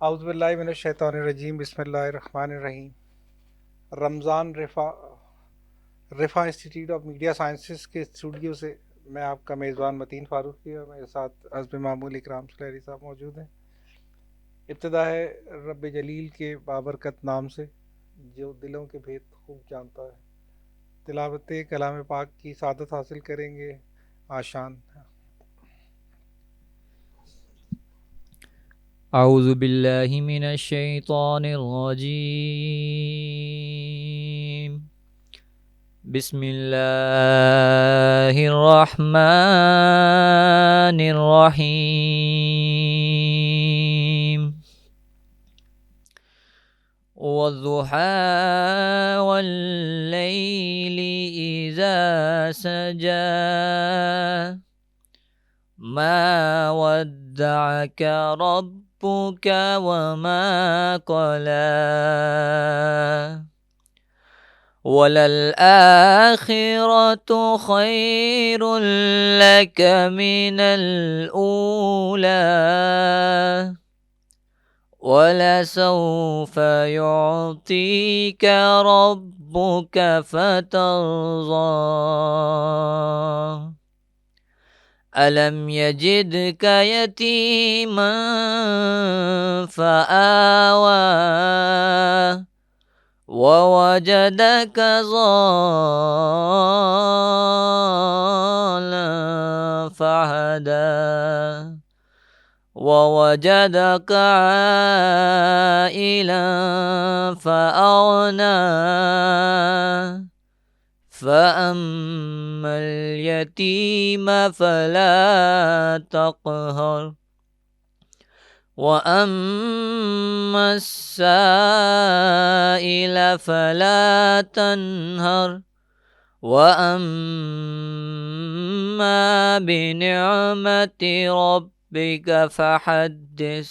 اعوذ باللہ من الشیطان الرجیم، بسم اللہ الرحمن الرحیم۔ رمضان رفا انسٹیٹیوٹ آف میڈیا سائنسز کے اسٹوڈیو سے میں آپ کا میزبان متین فاروقی اور میرے ساتھ حسب معمول اکرام سلیری صاحب موجود ہیں۔ ابتدا ہے رب جلیل کے بابرکت نام سے جو دلوں کے بھید خوب جانتا ہے۔ تلاوت کلام پاک کی سعادت حاصل کریں گے آشان۔ اعوذ باللہ من الشیطان الرجیم، بسم اللہ الرحمن الرحیم۔ والضحى واللیل اذا سجى ما ودعك ربك وما قلى وللآخرة خير لك من الأولى ولسوف يعطيك ربك فترضى ألم يجدك يتيما فآوى ووجدك ضالا فهدى ووجدك عائلا فأغنى فأما اليتيم فلا تقهر وأما السائل فلا تنهر وأما بنعمة ربك فحدث۔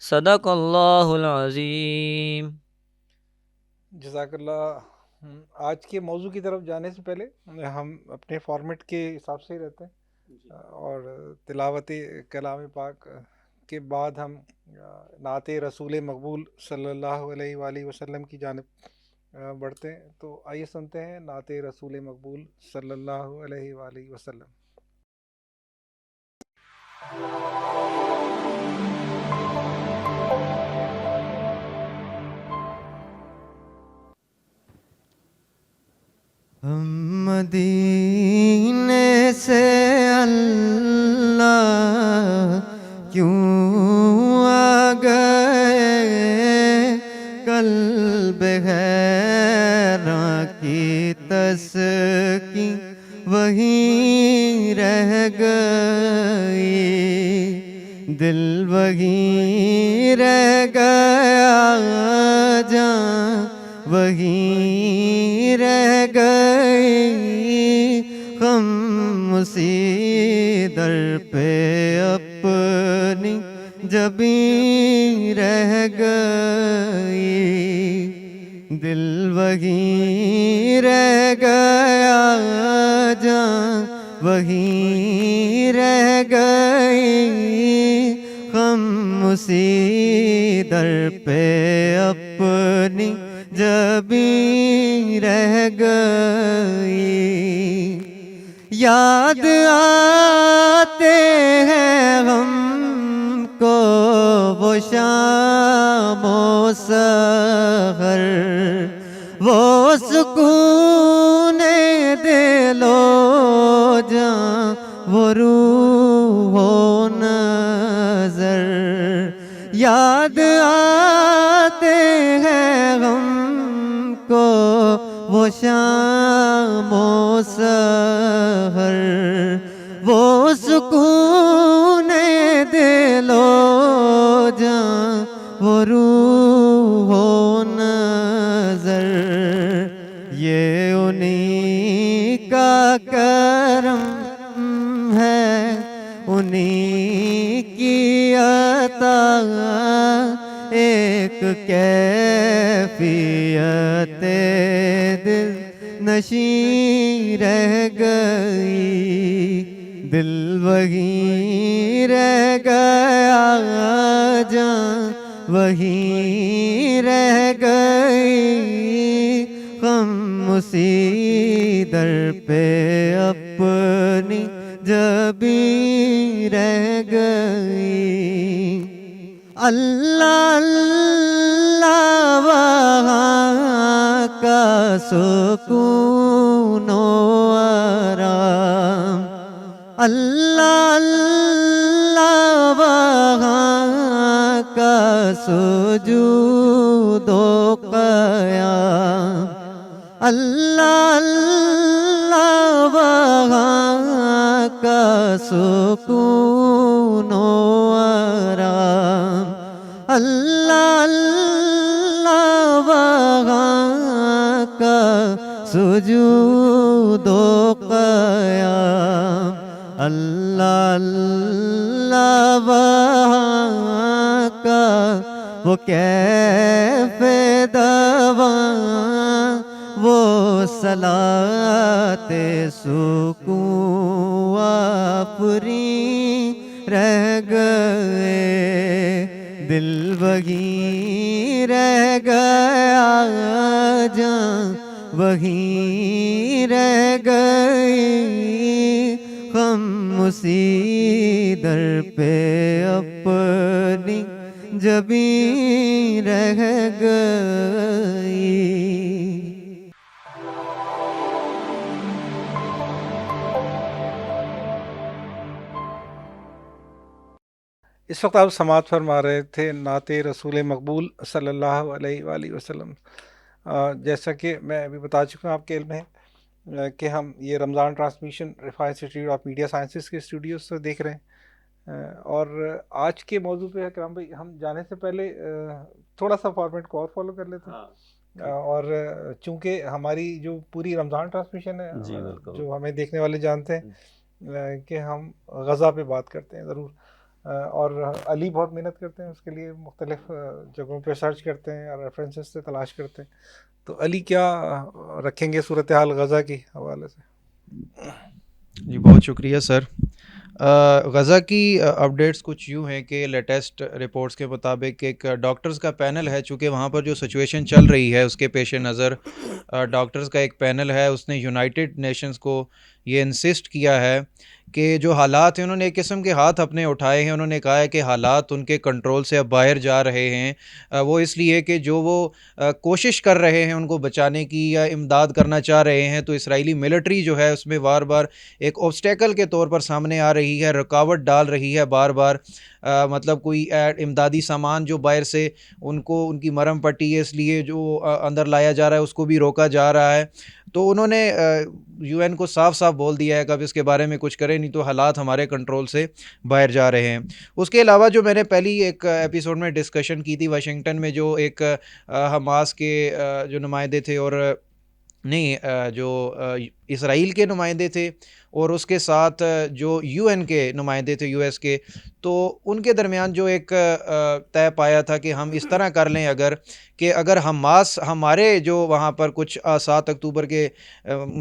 صدق اللہ العظیم۔ جزاک اللہ۔ آج کے موضوع کی طرف جانے سے پہلے ہم اپنے فارمیٹ کے حساب سے ہی رہتے ہیں، اور تلاوت کلام پاک کے بعد ہم نعت رسول مقبول صلی اللہ علیہ وآلہ وسلم کی جانب بڑھتے ہیں۔ تو آئیے سنتے ہیں نعت رسول مقبول صلی اللہ علیہ وآلہ وسلم۔ ہم مدینے سے اللہ کیوں آ گئے، قلب حیراں کی تسکین وہیں رہ گئی، دل وہیں رہ گیا، جان وہیں رہ گئی، ہم اسی در پہ اپنی جبیں رہ گئی، دل وہیں رہ گیا، جان وہیں رہ گئی، ہم اسی در پہ اپنی جبیں رہ گئی۔ یاد آتے ہیں ہم کو وہ شام و سحر، وہ سکون دل و جاں، وہ روح و نظر۔ یاد آتے ہیں ہم کو وہ شام و سحر، وہ سکون دل و جاں، وہ روح و نظر۔ یہ انہی کا کرم ہے، انہی کی عطا، ایک کیفیت دل نشیں رہ گئی، دل وہیں رہ گیا، جان وہیں رہ گئی، غم اسی در پہ اپنی جبیں رہ گئی۔ اللہ اللہ وہاں کا سکون و آرام، اللہ اللہ وہاں کا سجود و قیام، اللہ اللہ وہاں کا سکون و آرام، اللہ اللہ وہاں کا سجود و قیام، اللہ اللہ وہاں کا وہ کیف دواں، وہ صلاۃ سکون آفریں رہ گئے، دل وہیں رہ گیا، جان وہیں رہ گئی، غم اسی در پہ اپنی جبیں رہ گئی۔ اس وقت آپ سماعت فرما رہے تھے نعت رسول مقبول صلی اللہ علیہ وآلہ وسلم۔ جیسا کہ میں ابھی بتا چکا ہوں آپ کے علم میں کہ ہم یہ Ramzan transmission Riphah institute of media sciences کے اسٹوڈیو سے دیکھ رہے ہیں، اور آج کے موضوع پہ کرام بھائی ہم جانے سے پہلے تھوڑا سا فارمیٹ کو اور فالو کر لیتے ہیں، اور چونکہ ہماری جو پوری رمضان ٹرانسمیشن ہے جو ہمیں دیکھنے والے جانتے ہیں کہ ہم غزہ پہ بات کرتے ہیں ضرور، اور علی بہت محنت کرتے ہیں اس کے لیے، مختلف جگہوں پہ سرچ کرتے ہیں اور ریفرنسز سے تلاش کرتے ہیں، تو علی کیا رکھیں گے صورتحال غزہ کی حوالے سے؟ جی بہت شکریہ سر۔ غزہ کی اپڈیٹس کچھ یوں ہیں کہ لیٹسٹ رپورٹس کے مطابق ایک ڈاکٹرز کا پینل ہے، چونکہ وہاں پر جو سچویشن چل رہی ہے اس کے پیش نظر ڈاکٹرز کا ایک پینل ہے، اس نے یونائٹڈ نیشنز کو یہ انسسٹ کیا ہے کہ جو حالات ہیں، انہوں نے ایک قسم کے ہاتھ اپنے اٹھائے ہیں، انہوں نے کہا ہے کہ حالات ان کے کنٹرول سے اب باہر جا رہے ہیں، وہ اس لیے کہ جو وہ کوشش کر رہے ہیں ان کو بچانے کی یا امداد کرنا چاہ رہے ہیں، تو اسرائیلی ملٹری جو ہے اس میں بار بار ایک آبسٹیکل کے طور پر سامنے آ رہی ہے، رکاوٹ ڈال رہی ہے بار بار، مطلب کوئی امدادی سامان جو باہر سے ان کو ان کی مرہم پٹی ہے اس لیے جو اندر لایا جا رہا ہے اس کو بھی روکا جا رہا ہے۔ تو انہوں نے یو این کو صاف صاف بول دیا ہے کہ اب اس کے بارے میں کچھ کریں، نہیں تو حالات ہمارے کنٹرول سے باہر جا رہے ہیں۔ اس کے علاوہ جو میں نے پہلی ایک ایپیسوڈ میں ڈسکشن کی تھی، واشنگٹن میں جو ایک حماس کے جو نمائندے تھے اور جو اسرائیل کے نمائندے تھے اور اس کے ساتھ جو یو این کے نمائندے تھے، یو ایس کے، تو ان کے درمیان جو ایک طے پایا تھا کہ ہم اس طرح کر لیں اگر حماس ہمارے جو وہاں پر کچھ 7 اکتوبر کے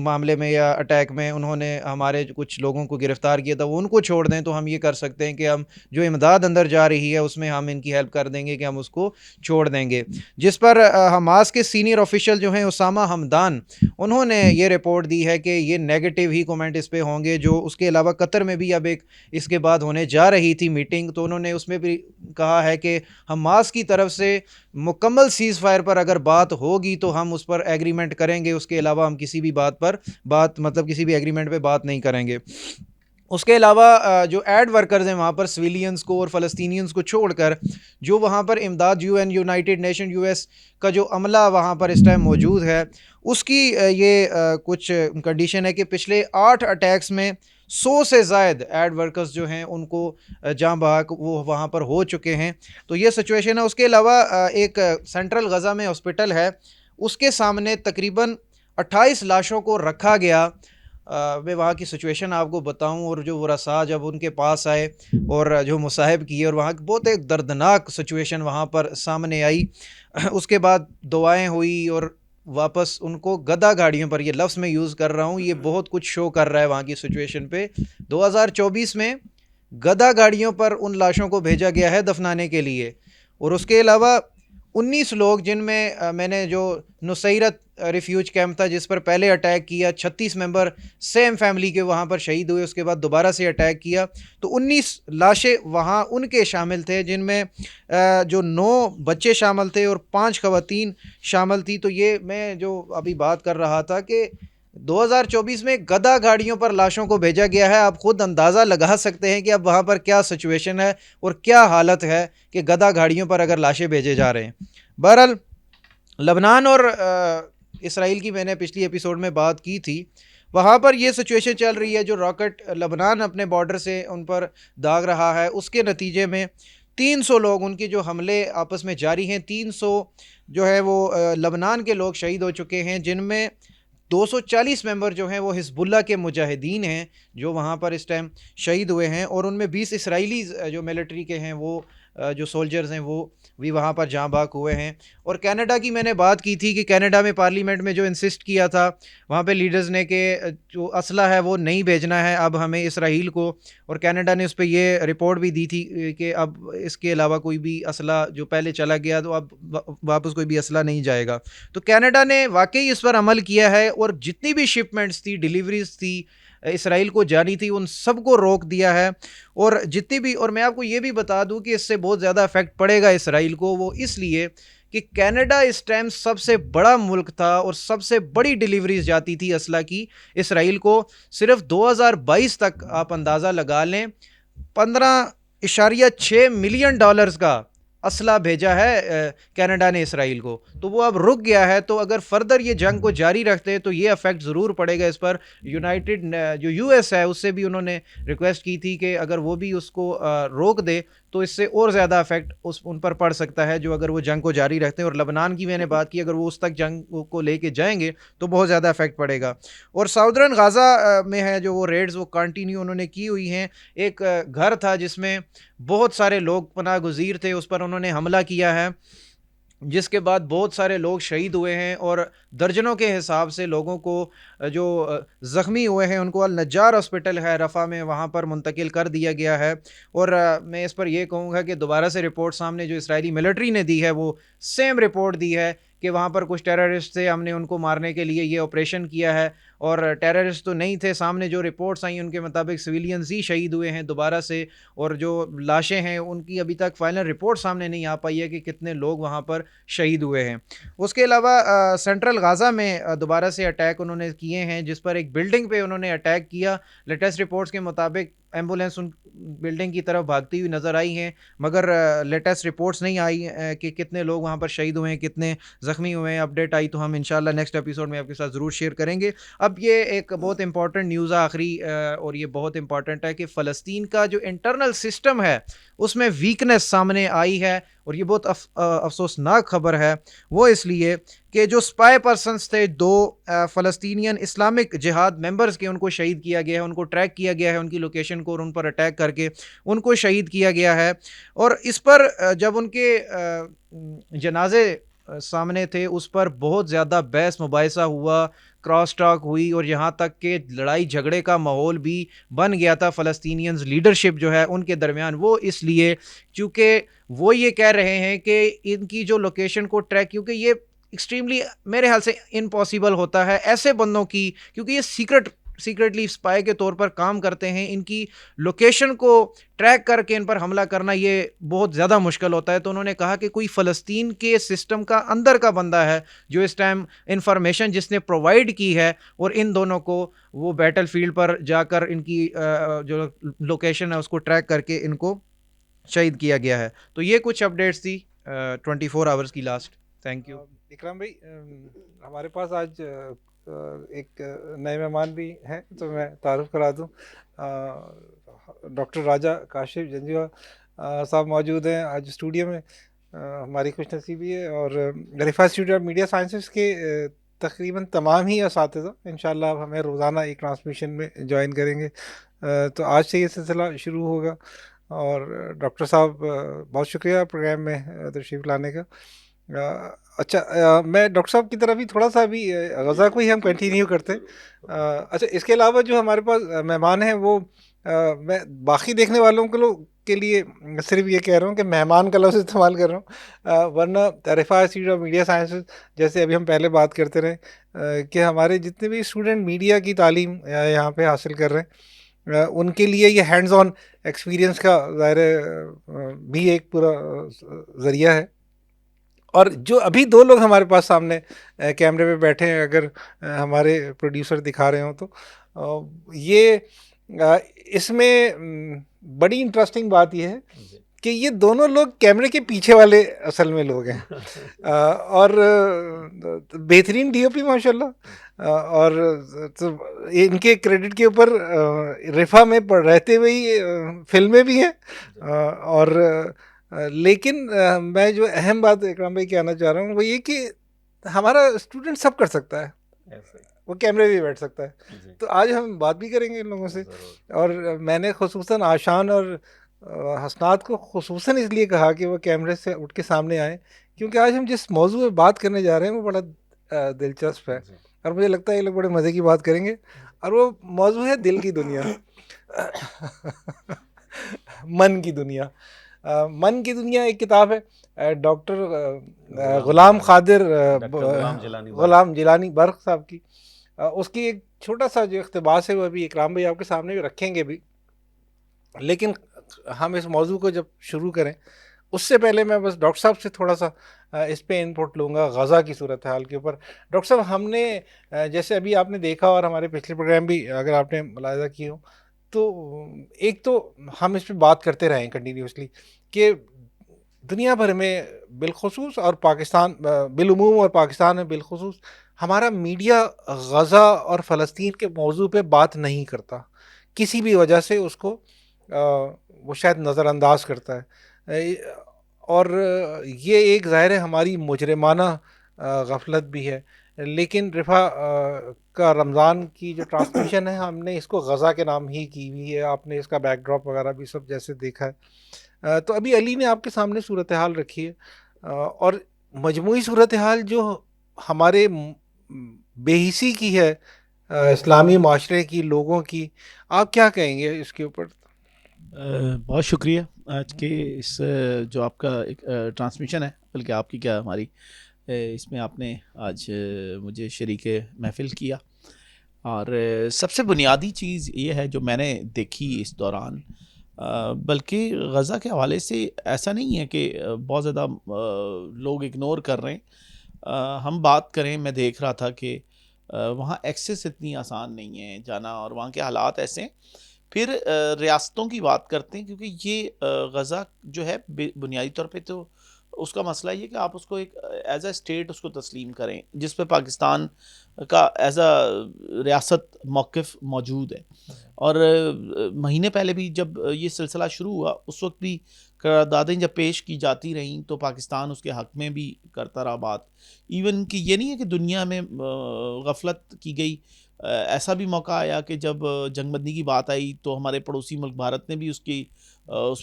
معاملے میں یا اٹیک میں انہوں نے ہمارے کچھ لوگوں کو گرفتار کیا تھا، وہ ان کو چھوڑ دیں تو ہم یہ کر سکتے ہیں کہ ہم جو امداد اندر جا رہی ہے اس میں ہم ان کی ہیلپ کر دیں گے کہ ہم اس کو چھوڑ دیں گے۔ جس پر حماس کے سینئر آفیشل جو ہیں اسامہ حمدان، انہوں نے یہ رپورٹ دی ہے کہ یہ نیگیٹو ہی کومنٹ اس پہ ہوں گے۔ جو اس کے علاوہ قطر میں بھی اب ایک اس کے بعد ہونے جا رہی تھی میٹنگ، تو انہوں نے اس میں بھی کہا ہے کہ حماس کی طرف سے مکمل سیز فائر پر اگر بات ہوگی تو ہم اس پر ایگریمنٹ کریں گے، اس کے علاوہ ہم کسی بھی کسی بھی ایگریمنٹ پہ بات نہیں کریں گے۔ اس کے علاوہ جو ایڈ ورکرز ہیں وہاں پر سویلینز کو اور فلسطینینز کو چھوڑ کر جو وہاں پر امداد U N, United Nation, U S کا جو عملہ وہاں پر اس ٹائم موجود ہے، اس کی یہ کچھ کنڈیشن ہے کہ پچھلے 8 اٹیکس میں 100 سے زائد ایڈ ورکرز جو ہیں ان کو جاں بحق وہ وہاں پر ہو چکے ہیں۔ تو یہ سچویشن ہے۔ اس کے علاوہ ایک سینٹرل غزہ میں ہاسپٹل ہے، اس کے سامنے تقریباً 28 لاشوں کو رکھا گیا۔ میں وہاں کی سچویشن آپ کو بتاؤں، اور جو ورثاء جب ان کے پاس آئے اور جو مصاحب کیے، اور وہاں بہت ایک دردناک سچویشن وہاں پر سامنے آئی۔ اس کے بعد دعائیں ہوئی اور واپس ان کو گدا گاڑیوں پر، یہ لفظ میں یوز کر رہا ہوں، یہ بہت کچھ شو کر رہا ہے وہاں کی سچویشن پہ۔ 2024 میں گدا گاڑیوں پر ان لاشوں کو بھیجا گیا ہے دفنانے کے لیے، اور اس کے علاوہ 19 لوگ جن میں میں نے جو نصیرت ریفیوج کیمپ تھا جس پر پہلے اٹیک کیا، 36 ممبر سیم فیملی کے وہاں پر شہید ہوئے، اس کے بعد دوبارہ سے اٹیک کیا، تو 19 لاشیں وہاں ان کے شامل تھے، جن میں جو 9 بچے شامل تھے اور 5 خواتین شامل تھی۔ تو یہ میں جو ابھی بات کر رہا تھا کہ 2024 میں گدھا گاڑیوں پر لاشوں کو بھیجا گیا ہے، آپ خود اندازہ لگا سکتے ہیں کہ اب وہاں پر کیا سچویشن ہے اور کیا حالت ہے کہ گدھا گاڑیوں پر اگر لاشیں بھیجے جا رہے ہیں۔ بہرحال لبنان اور اسرائیل کی میں نے پچھلی ایپیسوڈ میں بات کی تھی، وہاں پر یہ سچویشن چل رہی ہے، جو راکٹ لبنان اپنے بارڈر سے ان پر داغ رہا ہے، اس کے نتیجے میں 300 لوگ ان کے جو حملے آپس میں جاری ہیں، 300 جو ہے وہ لبنان کے لوگ شہید ہو چکے ہیں، جن میں 240 ممبر جو ہیں وہ حزب اللہ کے مجاہدین ہیں جو وہاں پر اس ٹائم شہید ہوئے ہیں، اور ان میں 20 اسرائیلی جو ملٹری کے ہیں وہ جو سولجرز ہیں وہ بھی وہاں پر جاں بحق ہوئے ہیں۔ اور کینیڈا کی میں نے بات کی تھی کہ کینیڈا میں پارلیمنٹ میں جو انسسٹ کیا تھا وہاں پہ لیڈرز نے کہ جو اسلحہ ہے وہ نہیں بھیجنا ہے اب ہمیں اسرائیل کو، اور کینیڈا نے اس پہ یہ رپورٹ بھی دی تھی کہ اب اس کے علاوہ کوئی بھی اسلحہ جو پہلے چلا گیا تو اب واپس کوئی بھی اسلحہ نہیں جائے گا۔ تو کینیڈا نے واقعی اس پر عمل کیا ہے، اور جتنی بھی شپمنٹس تھی، ڈیلیوریز تھی اسرائیل کو جانی تھی، ان سب کو روک دیا ہے۔ اور جتنی بھی، اور میں آپ کو یہ بھی بتا دوں کہ اس سے بہت زیادہ افیکٹ پڑے گا اسرائیل کو، وہ اس لیے کہ کینیڈا اس ٹائم سب سے بڑا ملک تھا اور سب سے بڑی ڈیلیوریز جاتی تھی اسلحہ کی اسرائیل کو۔ صرف 2022 تک آپ اندازہ لگا لیں 15.6 ملین ڈالرز کا اسلحہ بھیجا ہے کینیڈا نے اسرائیل کو، تو وہ اب رک گیا ہے۔ تو اگر فردر یہ جنگ کو جاری رکھتے تو یہ افیکٹ ضرور پڑے گا اس پر۔ یونائٹڈ جو یو ایس ہے اس سے بھی انہوں نے ریکویسٹ کی تھی کہ اگر وہ بھی اس کو روک دے تو اس سے اور زیادہ افیکٹ ان پر پڑ سکتا ہے جو اگر وہ جنگ کو جاری رکھتے ہیں۔ اور لبنان کی میں نے بات کی، اگر وہ اس تک جنگ کو لے کے جائیں گے تو بہت زیادہ افیکٹ پڑے گا۔ اور ساؤدرن غازہ میں ہے جو وہ ریڈز وہ کنٹینیو انہوں نے کی ہوئی ہیں۔ ایک گھر تھا جس میں بہت سارے لوگ پناہ گزیر تھے، اس پر انہوں نے حملہ کیا ہے، جس کے بعد بہت سارے لوگ شہید ہوئے ہیں، اور درجنوں کے حساب سے لوگوں کو جو زخمی ہوئے ہیں ان کو النجار ہاسپٹل ہے رفح میں، وہاں پر منتقل کر دیا گیا ہے۔ اور میں اس پر یہ کہوں گا کہ دوبارہ سے رپورٹ سامنے جو اسرائیلی ملٹری نے دی ہے وہ سیم رپورٹ دی ہے کہ وہاں پر کچھ ٹیررسٹ تھے، ہم نے ان کو مارنے کے لیے یہ آپریشن کیا ہے، اور ٹیررسٹ تو نہیں تھے۔ سامنے جو رپورٹس آئیں ان کے مطابق سویلینز ہی شہید ہوئے ہیں دوبارہ سے، اور جو لاشیں ہیں ان کی ابھی تک فائنل رپورٹ سامنے نہیں آ پائی ہے کہ کتنے لوگ وہاں پر شہید ہوئے ہیں۔ اس کے علاوہ سینٹرل غازہ میں دوبارہ سے اٹیک انہوں نے کیے ہیں، جس پر ایک بلڈنگ پہ انہوں نے اٹیک کیا۔ لیٹسٹ رپورٹس کے مطابق ایمبولینس ان بلڈنگ کی طرف بھاگتی ہوئی نظر آئی ہیں، مگر لیٹسٹ رپورٹس نہیں آئی کہ کتنے لوگ وہاں پر شہید ہوئے ہیں، کتنے زخمی ہوئے ہیں۔ اپڈیٹ آئی تو ہم انشاءاللہ نیکسٹ ایپیسوڈ میں آپ کے ساتھ ضرور شیئر کریں گے۔ اب یہ ایک بہت امپورٹنٹ نیوز ہے آخری، اور یہ بہت امپورٹنٹ ہے کہ فلسطین کا جو انٹرنل سسٹم ہے اس میں ویکنس سامنے آئی ہے، اور یہ بہت افسوسناک خبر ہے۔ وہ اس لیے کہ جو اسپائی پرسنس تھے 2 فلسطینین اسلامک جہاد ممبرز کے، ان کو شہید کیا گیا ہے، ان کو ٹریک کیا گیا ہے ان کی لوکیشن کو، اور ان پر اٹیک کر کے ان کو شہید کیا گیا ہے۔ اور اس پر جب ان کے جنازے سامنے تھے اس پر بہت زیادہ بحث مباحثہ ہوا، کراس ٹاک ہوئی، اور یہاں تک کہ لڑائی جھگڑے کا ماحول بھی بن گیا تھا فلسطینینز لیڈرشپ جو ہے ان کے درمیان۔ وہ اس لیے چونکہ وہ یہ کہہ رہے ہیں کہ ان کی جو لوکیشن کو ٹریک، کیونکہ یہ ایکسٹریملی میرے خیال سے امپاسبل ہوتا ہے ایسے بندوں کی، کیونکہ یہ سیکرٹلی اسپائی کے طور پر کام کرتے ہیں، ان کی لوکیشن کو ٹریک کر کے ان پر حملہ کرنا یہ بہت زیادہ مشکل ہوتا ہے۔ تو انہوں نے کہا کہ کوئی فلسطین کے سسٹم کا اندر کا بندہ ہے جو اس ٹائم انفارمیشن جس نے پرووائڈ کی ہے، اور ان دونوں کو وہ بیٹل فیلڈ پر جا کر ان کی جو لوکیشن ہے اس کو ٹریک کر کے ان کو شہید کیا گیا ہے۔ تو یہ کچھ اپڈیٹس تھی 24 آورز کی لاسٹ۔ تھینک یو اکرام بھائی، ہمارے پاس آج ایک نئے مہمان بھی ہیں، تو میں تعارف کرا دوں۔ ڈاکٹر راجہ کاشف جنجیوا صاحب موجود ہیں آج اسٹوڈیو میں، ہماری خوش نصیبی ہے۔ اور رفا انسٹیٹیوٹ آف میڈیا سائنسز کے تقریباً تمام ہی اساتذہ انشاءاللہ اب ہمیں روزانہ ایک ٹرانسمیشن میں جوائن کریں گے، تو آج سے یہ سلسلہ شروع ہوگا۔ اور ڈاکٹر صاحب بہت شکریہ پروگرام میں تشریف لانے کا۔ اچھا، میں ڈاکٹر صاحب کی طرف بھی تھوڑا سا ابھی غزہ کو ہی ہم کنٹینیو کرتے۔ اچھا، اس کے علاوہ جو ہمارے پاس مہمان ہیں وہ میں باقی دیکھنے والوں کے لیے صرف یہ کہہ رہا ہوں کہ مہمان کا لفظ استعمال کر رہا ہوں، ورنہ رفاع انسٹیٹیوٹ آف میڈیا سائنسز جیسے ابھی ہم پہلے بات کرتے رہے کہ ہمارے جتنے بھی اسٹوڈنٹ میڈیا کی تعلیم یہاں پہ حاصل کر رہے ہیں ان کے لیے یہ ہینڈز آن ایکسپیرئنس کا ظاہر بھی ایک پورا ذریعہ ہے. اور جو ابھی 2 لوگ ہمارے پاس سامنے کیمرے پہ بیٹھے ہیں، اگر ہمارے پروڈیوسر دکھا رہے ہوں تو یہ اس میں بڑی انٹرسٹنگ بات یہ ہے کہ یہ دونوں لوگ کیمرے کے پیچھے والے اصل میں لوگ ہیں اور بہترین ڈی او پی ماشاء اللہ، اور ان کے کریڈٹ کے اوپر رفا میں رہتے ہوئے ہی فلمیں بھی ہیں. اور لیکن میں جو اہم بات اکرام بھائی کہنا چاہ رہا ہوں وہ یہ کہ ہمارا اسٹوڈنٹ سب کر سکتا ہے، وہ کیمرے بھی بیٹھ سکتا ہے. تو آج ہم بات بھی کریں گے ان لوگوں سے، اور میں نے خصوصاً آشان اور حسنات کو خصوصاً اس لیے کہا کہ وہ کیمرے سے اٹھ کے سامنے آئیں، کیونکہ آج ہم جس موضوع پہ بات کرنے جا رہے ہیں وہ بڑا دلچسپ ہے، اور مجھے لگتا ہے یہ لوگ بڑے مزے کی بات کریں گے. اور وہ موضوع ہے دل کی دنیا، من کی دنیا. من کی دنیا ایک کتاب ہے ڈاکٹر غلام قادر غلام جیلانی برق صاحب کی. اس کی ایک چھوٹا سا جو اقتباس ہے وہ ابھی اکرام بھائی آپ کے سامنے بھی رکھیں گے بھی، لیکن ہم اس موضوع کو جب شروع کریں اس سے پہلے میں بس ڈاکٹر صاحب سے تھوڑا سا اس پہ انپٹ لوں گا غزہ کی صورتحال کے اوپر. ڈاکٹر صاحب ہم نے جیسے ابھی آپ نے دیکھا اور ہمارے پچھلے پروگرام بھی اگر آپ نے ملاحظہ کیے ہوں تو ایک تو ہم اس پہ بات کرتے رہے ہیں کنٹینیوسلی کہ دنیا بھر میں بالخصوص اور پاکستان بالعموم اور پاکستان میں بالخصوص ہمارا میڈیا غزہ اور فلسطین کے موضوع پہ بات نہیں کرتا، کسی بھی وجہ سے اس کو وہ شاید نظر انداز کرتا ہے. اور یہ ایک ظاہر ہے ہماری مجرمانہ غفلت بھی ہے. لیکن رفا کا رمضان کی جو ٹرانسمیشن ہے ہم نے اس کو غزہ کے نام ہی کی ہوئی ہے، آپ نے اس کا بیک ڈراپ وغیرہ بھی سب جیسے دیکھا ہے. تو ابھی علی نے آپ کے سامنے صورتحال رکھی ہے، اور مجموعی صورتحال جو ہمارے بے حسی کی ہے اسلامی معاشرے کی، لوگوں کی، آپ کیا کہیں گے اس کے اوپر؟ بہت شکریہ آج کے اس جو آپ کا ایک ٹرانسمیشن ہے، بلکہ آپ کی کیا ہماری اس میں آپ نے آج مجھے شریک محفل کیا. اور سب سے بنیادی چیز یہ ہے جو میں نے دیکھی اس دوران، بلکہ غزہ کے حوالے سے ایسا نہیں ہے کہ بہت زیادہ لوگ اگنور کر رہے ہیں. ہم بات کریں، میں دیکھ رہا تھا کہ وہاں ایکسیس اتنی آسان نہیں ہے جانا، اور وہاں کے حالات ایسے ہیں. پھر ریاستوں کی بات کرتے ہیں، کیونکہ یہ غزہ جو ہے بنیادی طور پہ تو اس کا مسئلہ یہ کہ آپ اس کو ایک ایز اے اسٹیٹ اس کو تسلیم کریں، جس پہ پاکستان کا ایز اے ریاست موقف موجود ہے. اور مہینے پہلے بھی جب یہ سلسلہ شروع ہوا اس وقت بھی قراردادیں جب پیش کی جاتی رہیں تو پاکستان اس کے حق میں بھی کرتا رہا بات. ایون کہ یہ نہیں ہے کہ دنیا میں غفلت کی گئی، ایسا بھی موقع آیا کہ جب جنگ بندی کی بات آئی تو ہمارے پڑوسی ملک بھارت نے بھی اس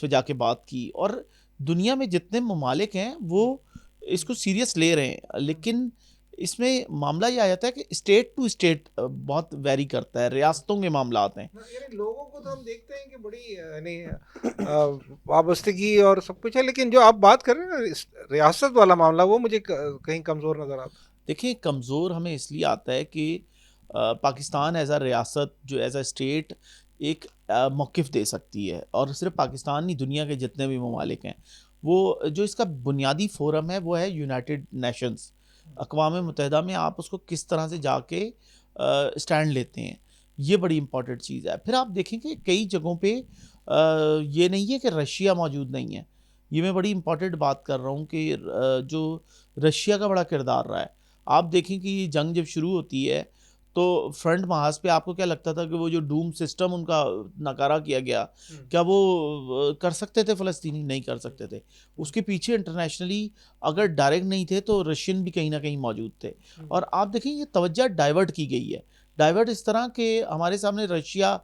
پہ جا کے بات کی. اور دنیا میں جتنے ممالک ہیں وہ اس کو سیریس لے رہے ہیں، لیکن اس میں معاملہ یہ آ جاتا ہے کہ اسٹیٹ ٹو اسٹیٹ بہت ویری کرتا ہے، ریاستوں کے معاملات ہیں. لوگوں کو تو ہم دیکھتے ہیں کہ بڑی یعنی وابستگی اور سب کچھ ہے، لیکن جو آپ بات کر رہے ہیں نا ریاست والا معاملہ وہ مجھے کہیں کمزور نظر آتا ہے. دیکھیں کمزور ہمیں اس لیے آتا ہے کہ پاکستان ایز اے ریاست جو ایز اے اسٹیٹ ایک موقف دے سکتی ہے، اور صرف پاکستان نہیں، دنیا کے جتنے بھی ممالک ہیں وہ جو اس کا بنیادی فورم ہے وہ ہے یونائٹڈ نیشنز، اقوام متحدہ میں آپ اس کو کس طرح سے جا کے اسٹینڈ لیتے ہیں، یہ بڑی امپورٹنٹ چیز ہے. پھر آپ دیکھیں کہ کئی جگہوں پہ یہ نہیں ہے کہ رشیا موجود نہیں ہے. یہ میں بڑی امپورٹنٹ بات کر رہا ہوں کہ جو رشیا کا بڑا کردار رہا ہے. آپ دیکھیں کہ یہ جنگ جب شروع ہوتی ہے تو فرنٹ محاذ پہ آپ کو کیا لگتا تھا کہ وہ جو ڈوم سسٹم ان کا ناکارہ کیا گیا، کیا وہ کر سکتے تھے؟ فلسطینی نہیں کر سکتے تھے. اس کے پیچھے انٹرنیشنلی اگر ڈائریکٹ نہیں تھے تو رشین بھی کہیں نہ کہیں موجود تھے. اور آپ دیکھیں یہ توجہ ڈائیورٹ کی گئی ہے، ڈائیورٹ اس طرح کہ ہمارے سامنے رشیا